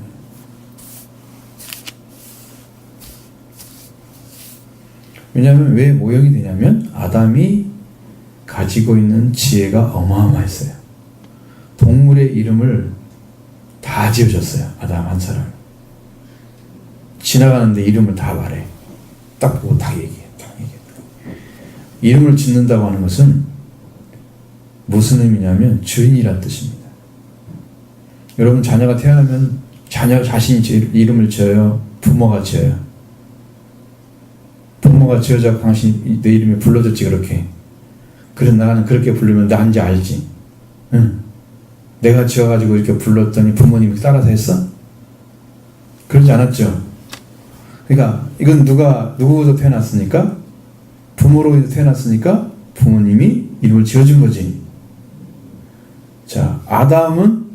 왜냐하면 왜 모형이 되냐면 아담이 가지고 있는 지혜가 어마어마했어요. 동물의 이름을 다 지어줬어요. 아담 한 사람. 지나가는데 이름을 다 말해. 딱 보고 다 얘기해. 이름을 짓는다고 하는 것은 무슨 의미냐면 주인이란 뜻입니다. 여러분 자녀가 태어나면 자녀 자신이 이름을 지어요? 부모가 지어요? 부모가 지어자고 당신이 내 이름이 불러줬지 그렇게. 그래서 나는 그렇게 부르면 나인지 알지. 응. 내가 지어가지고 이렇게 불렀더니 부모님이 따라서 했어? 그러지 않았죠. 그러니까 이건 누구로부터 태어났으니까? 부모로 태어났으니까 부모님이 이름을 지어준 거지. 자, 아담은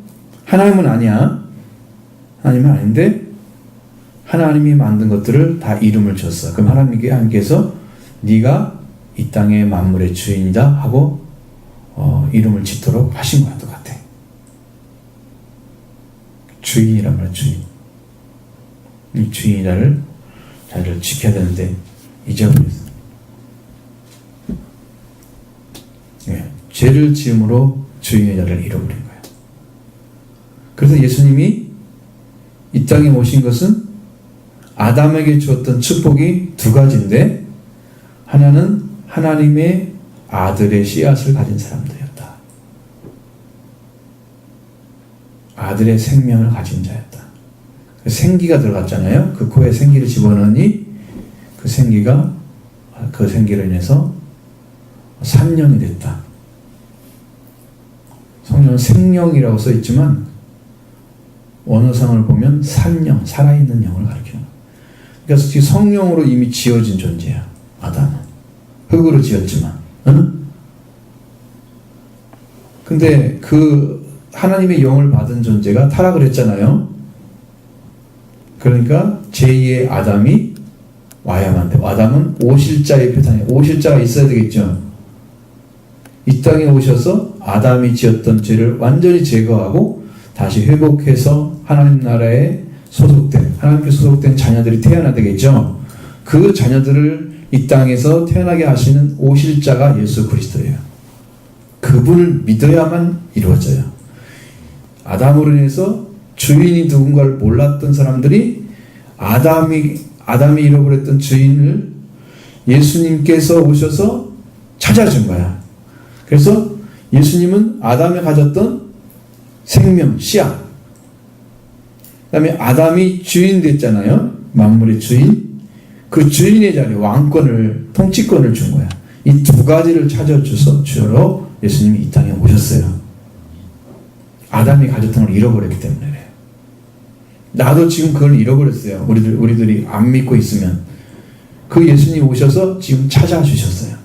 하나님은 아니야. 하나님은 아닌데 하나님이 만든 것들을 다 이름을 줬어. 그럼 하나님께서 네가 이 땅의 만물의 주인이다 하고 이름을 짓도록 하신 거야. 똑같아. 주인이란 말이야. 주인. 이 주인이라를 자리를 지켜야 되는데 잊어버렸어. 죄를 지음으로 주인의 자리를 잃어버린 거예요. 그래서 예수님이 이 땅에 오신 것은 아담에게 주었던 축복이 두 가지인데 하나는 하나님의 아들의 씨앗을 가진 사람들이었다. 아들의 생명을 가진 자였다. 생기가 들어갔잖아요. 그 코에 생기를 집어넣으니 그 생기로 인해서 산령이 됐다. 성경은 생령이라고 써있지만 원어상을 보면 산령, 살아있는 영을 가리켜요. 그래서 지금 성령으로 이미 지어진 존재야. 아담은 흙으로 지었지만 근데 그 하나님의 영을 받은 존재가 타락을 했잖아요. 그러니까 제2의 아담이 와야만 돼. 아담은 오실자의 표상이에요. 오실자가 있어야 되겠죠. 이 땅에 오셔서 아담이 지었던 죄를 완전히 제거하고 다시 회복해서 하나님 나라에 하나님께 소속된 자녀들이 태어나야 되겠죠. 그 자녀들을 이 땅에서 태어나게 하시는 오실자가 예수 그리스도예요. 그분을 믿어야만 이루어져요. 아담으로 인해서 주인이 누군가를 몰랐던 사람들이 아담이 잃어버렸던 주인을 예수님께서 오셔서 찾아준 거야. 그래서 예수님은 아담이 가졌던 생명, 씨앗, 그 다음에 아담이 주인 됐잖아요. 만물의 주인. 그 주인의 자리, 왕권을, 통치권을 준 거야. 이 두 가지를 찾아주러 예수님이 이 땅에 오셨어요. 아담이 가졌던 걸 잃어버렸기 때문에 그래요. 나도 지금 그걸 잃어버렸어요. 우리들이 안 믿고 있으면. 그 예수님이 오셔서 지금 찾아주셨어요.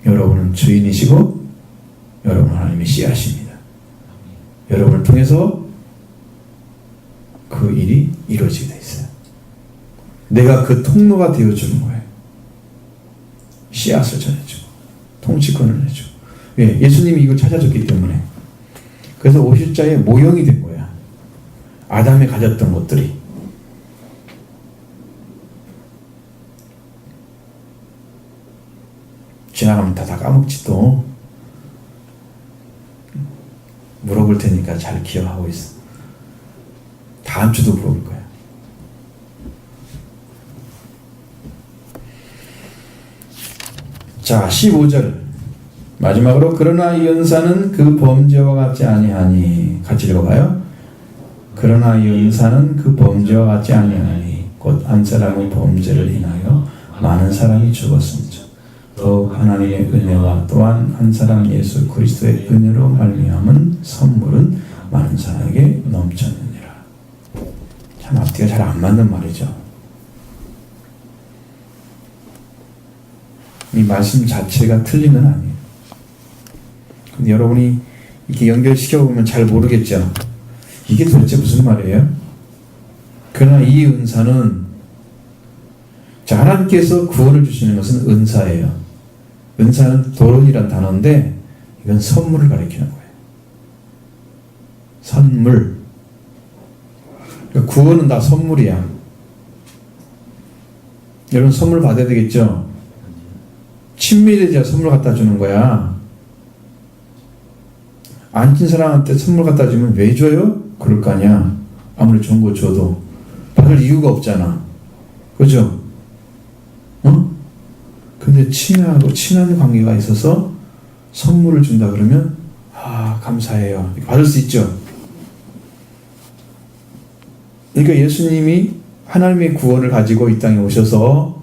여러분은 주인이시고 여러분은 하나님의 씨앗입니다. 여러분을 통해서 그 일이 이루어지게 되어 있어요. 내가 그 통로가 되어주는 거예요. 씨앗을 전해주고 통치권을 내주고. 왜? 예수님이 이걸 찾아줬기 때문에. 그래서 오실 자의 모형이 된 거야. 아담이 가졌던 것들이. 지나가면 다 까먹지 또. 물어볼 테니까 잘 기억하고 있어. 다음 주도 물어볼 거야. 자, 15절 마지막으로 그러나 이 은사는 그 범죄와 같지 아니하니. 같이 읽어봐요. 그러나 이 은사는 그 범죄와 같지 아니하니 곧 한 사람의 범죄를 인하여 많은 사람이 죽었습니다. 더욱 하나님의 은혜와 또한 한 사람 예수 그리스도의 은혜로 말미암은 선물은 많은 사람에게 넘쳤느니라. 참 앞뒤가 잘 안 맞는 말이죠. 이 말씀 자체가 틀린 건 아니에요. 근데 여러분이 이렇게 연결시켜보면 잘 모르겠죠. 이게 도대체 무슨 말이에요? 그러나 이 은사는, 자, 하나님께서 구원을 주시는 것은 은사예요. 은사는 도론이란 단어인데 이건 선물을 가리키는 거예요. 선물. 그러니까 구원은 다 선물이야. 여러분 선물 받아야 되겠죠? 친밀해져야 선물 갖다 주는 거야. 안 친 사람한테 선물 갖다 주면 왜 줘요? 그럴 거 아니야. 아무리 좋은 거 줘도 받을 이유가 없잖아. 그죠? 근데 친하고 친한 관계가 있어서 선물을 준다 그러면 감사해요. 받을 수 있죠. 그러니까 예수님이 하나님의 구원을 가지고 이 땅에 오셔서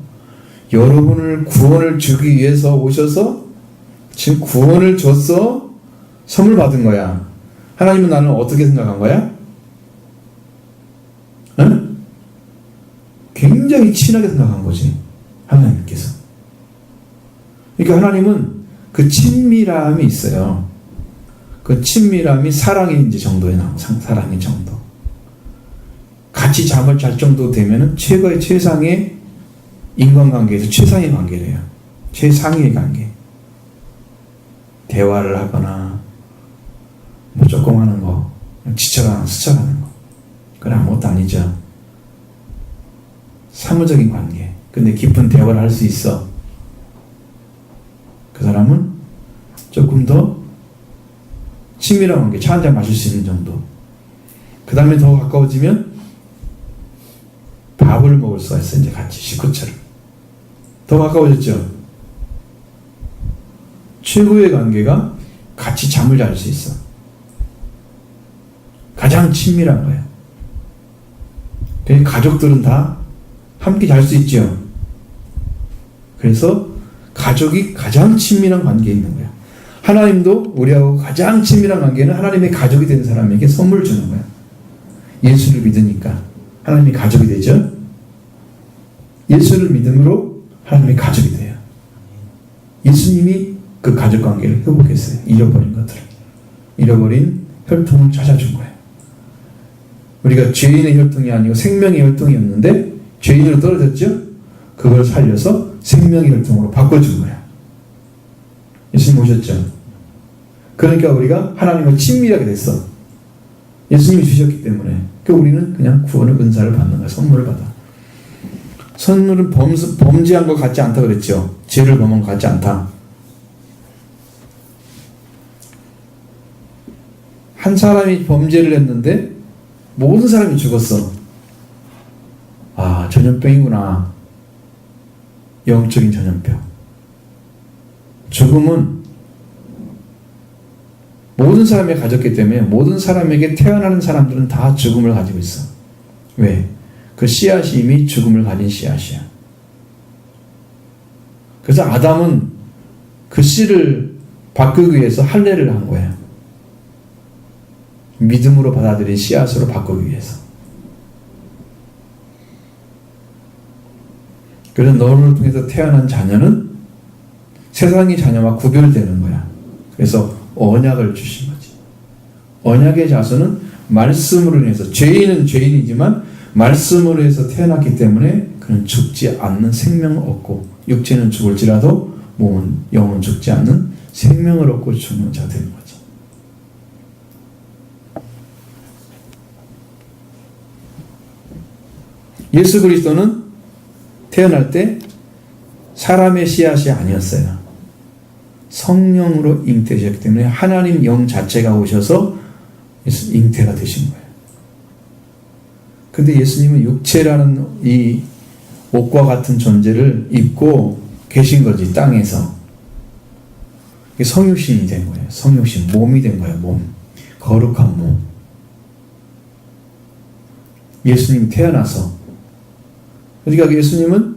여러분을 구원을 주기 위해서 오셔서 지금 구원을 줬어. 선물 받은 거야. 하나님은 나는 어떻게 생각한 거야? 응? 굉장히 친하게 생각한 거지. 하나님께서. 그러니까 하나님은 그 친밀함이 있어요. 그 친밀함이 사랑의 이제 정도에 나오고, 사랑의 정도. 같이 잠을 잘 정도 되면은 최상의 인간관계에서 최상의 관계래요. 최상의 관계. 대화를 하거나, 뭐 조금 하는 거, 스쳐가는 거. 그건 아무것도 아니죠. 사무적인 관계. 근데 깊은 대화를 할 수 있어. 그 사람은 조금 더 친밀한 관계, 차 한잔 마실 수 있는 정도. 그 다음에 더 가까워지면 밥을 먹을 수가 있어. 이제 같이 식구처럼. 더 가까워졌죠. 최고의 관계가 같이 잠을 잘 수 있어. 가장 친밀한 거예요. 그러니까 가족들은 다 함께 잘 수 있죠. 그래서 가족이 가장 친밀한 관계에 있는 거야. 하나님도 우리하고 가장 친밀한 관계는 하나님의 가족이 된 사람에게 선물을 주는 거야. 예수를 믿으니까 하나님의 가족이 되죠. 예수를 믿음으로 하나님의 가족이 돼요. 예수님이 그 가족 관계를 회복했어요. 잃어버린 것들을. 잃어버린 혈통을 찾아준 거예요. 우리가 죄인의 혈통이 아니고 생명의 혈통이었는데 죄인으로 떨어졌죠. 그걸 살려서 생명의 혈통으로 바꿔준 거야. 예수님 오셨죠. 그러니까 우리가 하나님과 친밀하게 됐어. 예수님이 주셨기 때문에. 그러니까 우리는 그냥 구원의 은사를 받는 거야. 선물을 받아. 선물은 범죄한 것 같지 않다 그랬죠. 죄를 범한 것 같지 않다. 한 사람이 범죄를 했는데 모든 사람이 죽었어. 전염병이구나. 영적인 전염병. 죽음은 모든 사람이 가졌기 때문에 모든 사람에게 태어나는 사람들은 다 죽음을 가지고 있어. 왜? 그 씨앗이 이미 죽음을 가진 씨앗이야. 그래서 아담은 그 씨를 바꾸기 위해서 할례를 한 거예요. 믿음으로 받아들인 씨앗으로 바꾸기 위해서. 그래서 너를 통해서 태어난 자녀는 세상의 자녀와 구별되는 거야. 그래서 언약을 주신 거지. 언약의 자손은 말씀으로 인해서, 죄인은 죄인이지만 말씀으로 해서 태어났기 때문에 그는 죽지 않는 생명을 얻고, 육체는 죽을지라도 몸은, 영은 죽지 않는 생명을 얻고 죽는 자가 되는 거지. 예수 그리스도는 태어날 때 사람의 씨앗이 아니었어요. 성령으로 잉태되셨기 때문에 하나님 영 자체가 오셔서 잉태가 되신 거예요. 근데 예수님은 육체라는 이 옷과 같은 존재를 입고 계신 거지, 땅에서. 성육신이 된 거예요. 성육신, 몸이 된 거예요. 몸. 거룩한 몸. 예수님이 태어나서. 그러니까 예수님은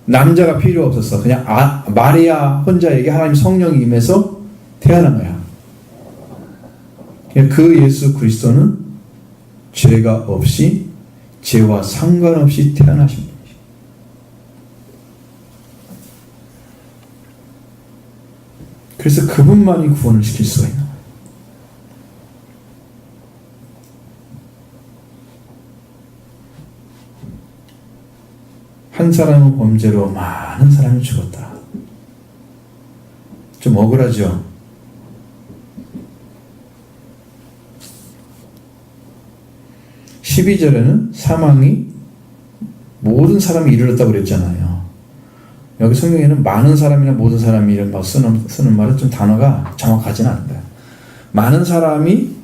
남자가 필요 없었어. 그냥 마리아 혼자에게 하나님 성령이 임해서 태어난 거야. 그 예수 그리스도는 죄가 없이 죄와 상관없이 태어나신 분이죠. 그래서 그분만이 구원을 시킬 수가 있는 거예요. 한 사람의 범죄로 많은 사람이 죽었다. 좀 억울하죠? 12절에는 사망이 모든 사람이 이르렀다고 그랬잖아요. 여기 성경에는 많은 사람이나 모든 사람이 이런 막 쓰는 말은 좀 단어가 정확하지는 않아요. 많은 사람이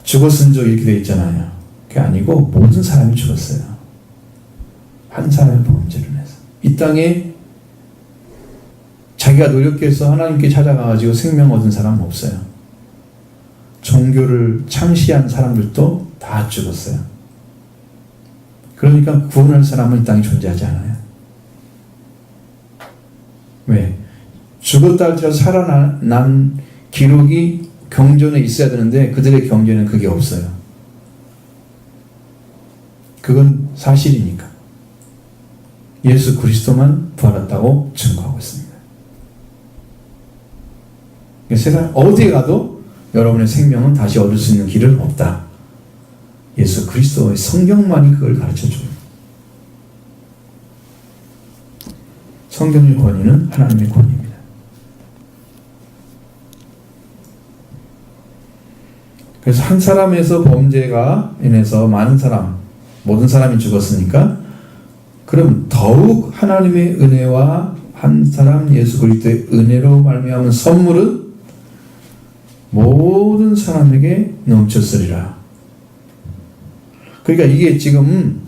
죽었은 적 이렇게 되어 있잖아요. 그게 아니고 모든 사람이 죽었어요. 한 사람의 범죄를 해서. 이 땅에 자기가 노력해서 하나님께 찾아가가지고 생명 얻은 사람은 없어요. 종교를 창시한 사람들도 다 죽었어요. 그러니까 구원할 사람은 이 땅에 존재하지 않아요. 왜? 죽었다 할지라도 살아난 기록이 경전에 있어야 되는데 그들의 경전에는 그게 없어요. 그건 사실이니까. 예수 그리스도만 부활했다고 증거하고 있습니다. 세상 어디에 가도 여러분의 생명은 다시 얻을 수 있는 길은 없다. 예수 그리스도의 성경만이 그걸 가르쳐줘요. 성경의 권위는 하나님의 권위입니다. 그래서 한 사람에서 범죄가 인해서 많은 사람, 모든 사람이 죽었으니까 그럼 더욱 하나님의 은혜와 한 사람 예수 그리스도의 은혜로 말미암은 선물은 모든 사람에게 넘쳤으리라. 그러니까 이게 지금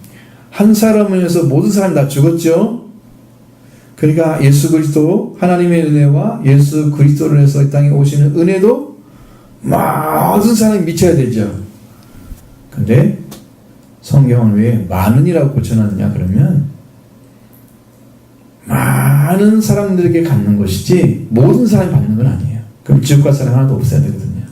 한 사람을 위해서 모든 사람이 다 죽었죠. 그러니까 예수 그리스도 하나님의 은혜와 예수 그리스도를 해서 이 땅에 오시는 은혜도 모든 사람이 미쳐야 되죠. 근데 성경은 왜 많은이라고 고쳐놨느냐 그러면 많은 사람들에게 갖는 것이지 모든 사람이 받는 건 아니에요. 그럼 지옥 갈 사람 하나도 없어야 되거든요.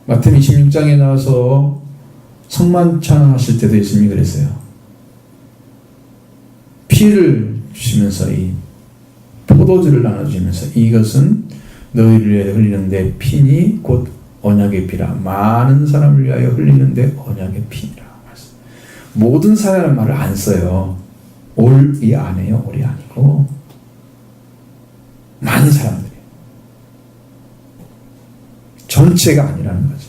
마태복음 26장에 나와서 성만찬 하실 때도 예수님이 그랬어요. 피를 주시면서 이 포도주를 나눠주면서 이것은 너희를 위하여 흘리는데 피니 곧 언약의 피라. 많은 사람을 위하여 흘리는데 언약의 피니라. 모든 사람이라는 말을 안 써요. 올이 아니에요. 올이 아니고 많은 사람들이. 전체가 아니라는 거죠.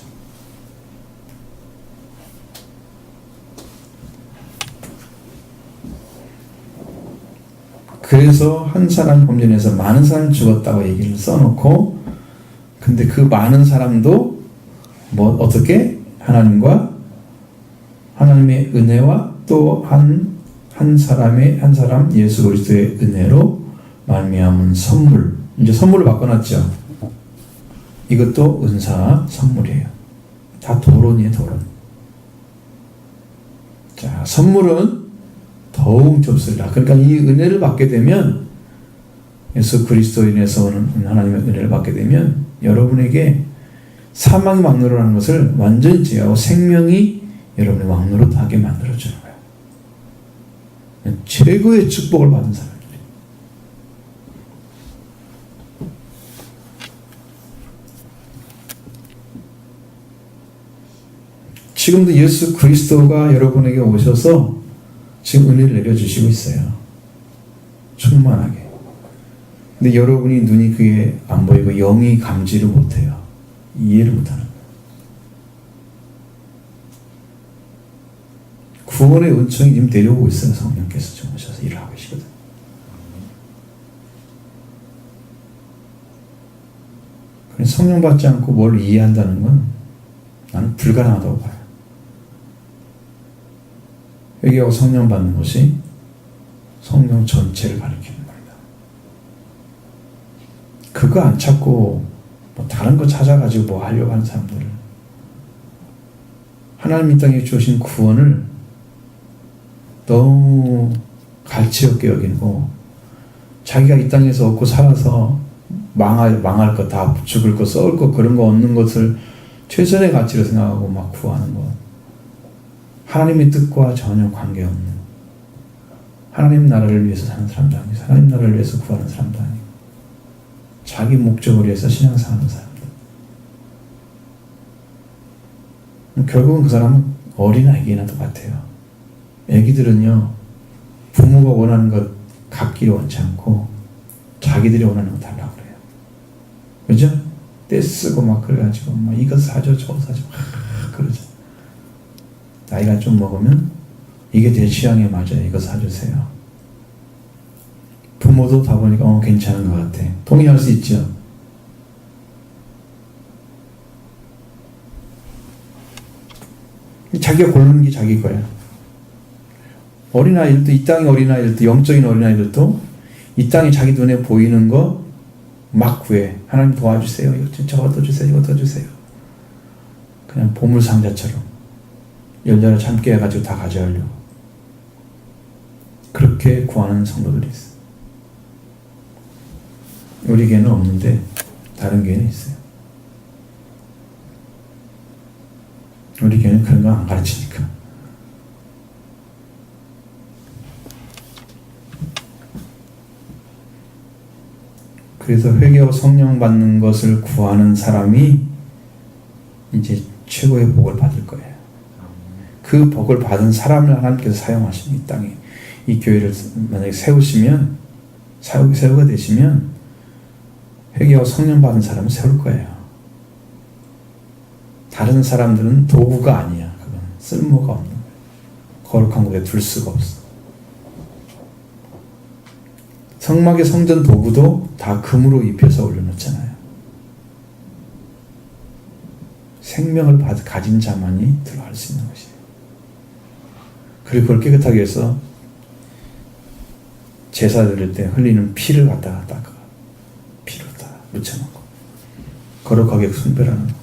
그래서 한 사람 범죄에서 많은 사람이 죽었다고 얘기를 써놓고 근데 그 많은 사람도 뭐 어떻게 하나님과 하나님의 은혜와 또 한 사람 예수 그리스도의 은혜로 말미암은 선물 이제 선물을 바꿔놨죠. 이것도 은사 선물이에요. 다 도론이에요. 도론. 자 선물은 더욱 좁습니다. 그러니까 이 은혜를 받게 되면 예수 그리스도로 인해서 오는 하나님의 은혜를 받게 되면 여러분에게 사망이 막노릇하는 것을 완전히 제하고 생명이 여러분의 막노릇하게 만들어주는 거예요. 최고의 축복을 받은 사람들이. 지금도 예수 그리스도가 여러분에게 오셔서 지금 은혜를 내려주시고 있어요. 충만하게. 근데 여러분이 눈이 그게 안 보이고 영이 감지를 못해요. 이해를 못하는 거예요. 구원의 은총이 지금 내려오고 있어요. 성령께서 지금 오셔서 일을 하고 계시거든요. 그래서 성령 받지 않고 뭘 이해한다는 건 나는 불가능하다고 봐요. 회개하고 성령 받는 것이 성령 전체를 가리키는 겁니다. 그거 안 찾고 뭐 다른 거 찾아가지고 뭐 하려고 하는 사람들은 하나님 이 땅에 주신 구원을 너무 가치 없게 여기고 자기가 이 땅에서 얻고 살아서 망할 것, 다 죽을 것, 썩을 것, 그런 거 얻는 것을 최선의 가치로 생각하고 막 구하는 것. 하나님의 뜻과 전혀 관계없는, 하나님 나라를 위해서 사는 사람도 아니고 하나님 나라를 위해서 구하는 사람도 아니고 자기 목적을 위해서 신앙생활하는 사람들. 결국은 그 사람은 어린아이나 똑같아요. 애기들은요, 부모가 원하는 것 갖기를 원치 않고 자기들이 원하는 거 달라고 그래요. 그죠? 떼쓰고 막 그래가지고 뭐 이거 사줘 저거 사줘 막 그러죠. 나이가 좀 먹으면 이게 내 취향에 맞아요. 이거 사주세요. 부모도 다 보니까 괜찮은 것 같아. 동의할 수 있죠. 자기가 고르는 게 자기 거야. 어린아이들도, 이 땅의 어린아이들도, 영적인 어린아이들도 이 땅에 자기 눈에 보이는 거 막 구해. 하나님 도와주세요. 저거 더 주세요. 이거 더 주세요. 그냥 보물상자처럼 열려라 참깨 해가지고 다 가져가려고 그렇게 구하는 성도들이 있어요. 우리 교회는 없는데 다른 교회는 있어요. 우리 교회는 그런 거 안 가르치니까. 그래서 회개하고 성령 받는 것을 구하는 사람이 이제 최고의 복을 받을 거예요. 그 복을 받은 사람을 하나님께서 사용하시는, 이 땅에 이 교회를 만약에 세우시면, 세우게 되시면 회개하고 성령 받은 사람을 세울 거예요. 다른 사람들은 도구가 아니야. 그건 쓸모가 없는 거예요. 거룩한 곳에 둘 수가 없어. 성막의 성전 도구도 다 금으로 입혀서 올려놓잖아요. 생명을 가진 자만이 들어갈 수 있는 것이에요. 그리고 그걸 깨끗하게 해서 제사 드릴 때 흘리는 피를 갖다가 닦아. 피를 다 묻혀놓고 거룩하게 순별하는 거.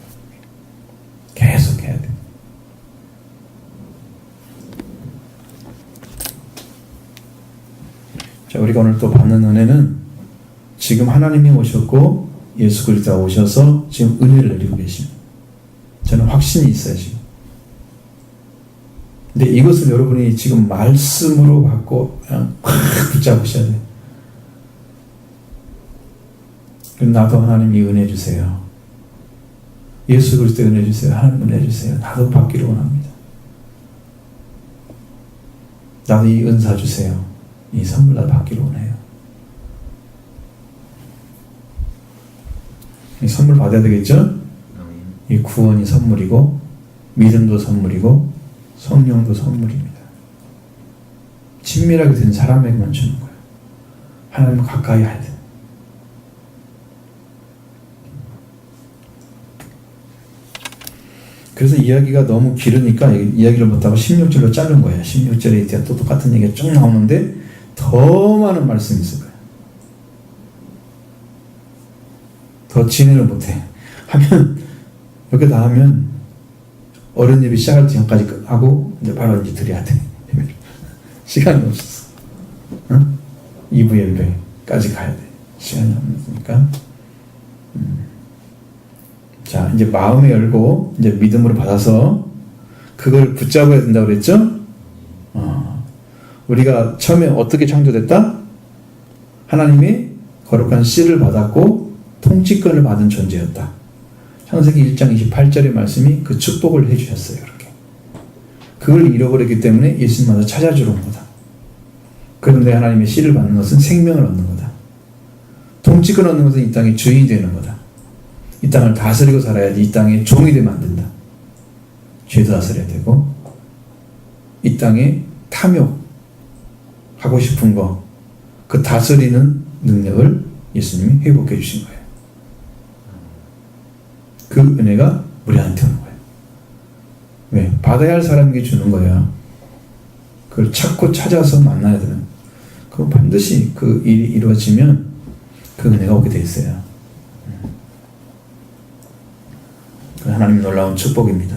계속 해야 돼. 자, 우리가 오늘 또 받는 은혜는 지금 하나님이 오셨고 예수 그리스도가 오셔서 지금 은혜를 내리고 계십니다. 저는 확신이 있어요, 지금. 근데 이것을 여러분이 지금 말씀으로 받고 그냥 확 붙잡으셔야 돼요. 그럼 나도 하나님 이 은혜 주세요. 예수 그리스도 은혜 주세요. 하나님 은혜 주세요. 나도 받기를 원합니다. 나도 이 은사 주세요. 이 선물 나도 받기를 원해요. 이 선물 받아야 되겠죠? 이 구원이 선물이고 믿음도 선물이고 성령도 선물입니다. 친밀하게 된 사람에게만 주는 거예요. 하나님은 가까이 해야 돼. 그래서 이야기가 너무 길으니까 이야기를 못하고 16절로 자른 거예요. 16절에 또 똑같은 얘기가 쭉 나오는데 더 많은 말씀이 있을 거예요. 더 진행을 못해. 하면 이렇게 다 하면 어른 예배 시작할 전까지 하고 이제 바로 이제 드려야 돼. 시간이 없었어. 응? 2부 예배까지 가야 돼. 시간이 없으니까. 자, 이제 마음에 열고 이제 믿음으로 받아서 그걸 붙잡아야 된다고 그랬죠? 우리가 처음에 어떻게 창조됐다? 하나님이 거룩한 씨를 받았고 통치권을 받은 존재였다. 창세기 1장 28절의 말씀이 그 축복을 해주셨어요. 그렇게. 그걸 잃어버렸기 때문에 예수님마다 찾아주러 온 거다. 그런데 하나님의 씨를 받는 것은 생명을 얻는 거다. 통치권 얻는 것은 이 땅의 주인이 되는 거다. 이 땅을 다스리고 살아야지 이 땅의 종이 되면 안 된다. 죄도 다스려야 되고 이 땅에 탐욕하고 싶은 거, 그 다스리는 능력을 예수님이 회복해 주신 거예요. 그 은혜가 우리한테 오는 거예요. 왜? 받아야 할 사람에게 주는 거예요. 그걸 찾고 찾아서 만나야 되는. 그럼 반드시 그 일이 이루어지면 그 은혜가 오게 돼 있어요. 하나님 놀라운 축복입니다.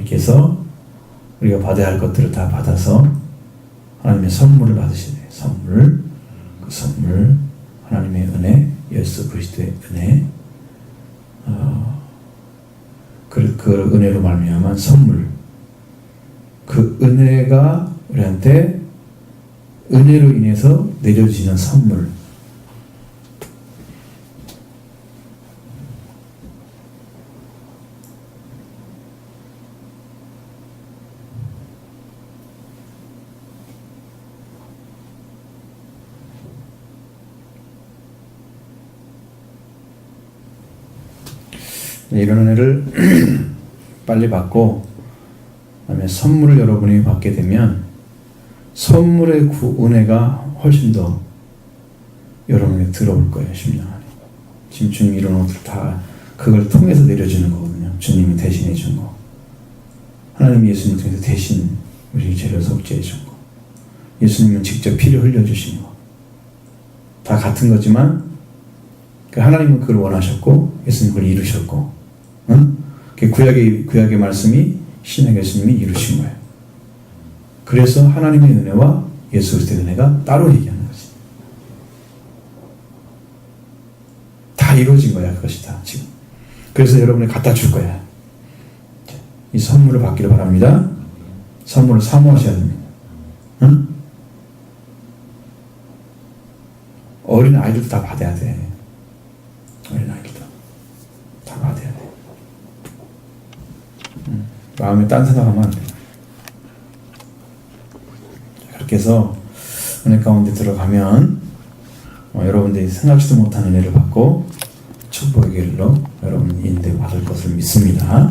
이렇게 해서 우리가 받아야 할 것들을 다 받아서 하나님의 선물을 받으셔야 돼요. 선물, 그 선물, 하나님의 은혜, 예수 그리스도의 은혜, 그 은혜로 말미암은 선물, 그 은혜가 우리한테 은혜로 인해서 내려지는 선물. 이런 은혜를 빨리 받고 그다음에 선물을 여러분이 받게 되면 선물의 은혜가 훨씬 더 여러분에게 들어올 거예요. 10년 안에. 지금 주님이 이런 것들 다 그걸 통해서 내려주는 거거든요. 주님이 대신해 준 거. 하나님이 예수님을 통해서 대신 우리 죄를 속죄해 준 거. 예수님은 직접 피를 흘려주신 거. 다 같은 거지만 하나님은 그걸 원하셨고 예수님은 그걸 이루셨고 구약의 말씀이 신약의 예수님이 이루신 거예요. 그래서 하나님의 은혜와 예수 그리스도의 은혜가 따로 얘기하는 거지. 다 이루어진 거야. 그것이 다 지금. 그래서 여러분이 갖다 줄 거야. 이 선물을 받기를 바랍니다. 선물을 사모하셔야 됩니다. 응? 어린 아이들도 다 받아야 돼. 어린 아이들도 다 받아야 돼. 마음에 딴 생각하면 안 돼. 그렇게 해서 은혜 가운데 들어가면 여러분들이 생각지도 못한 은혜를 받고 축복의 길로 여러분이 인도받을 것을 믿습니다.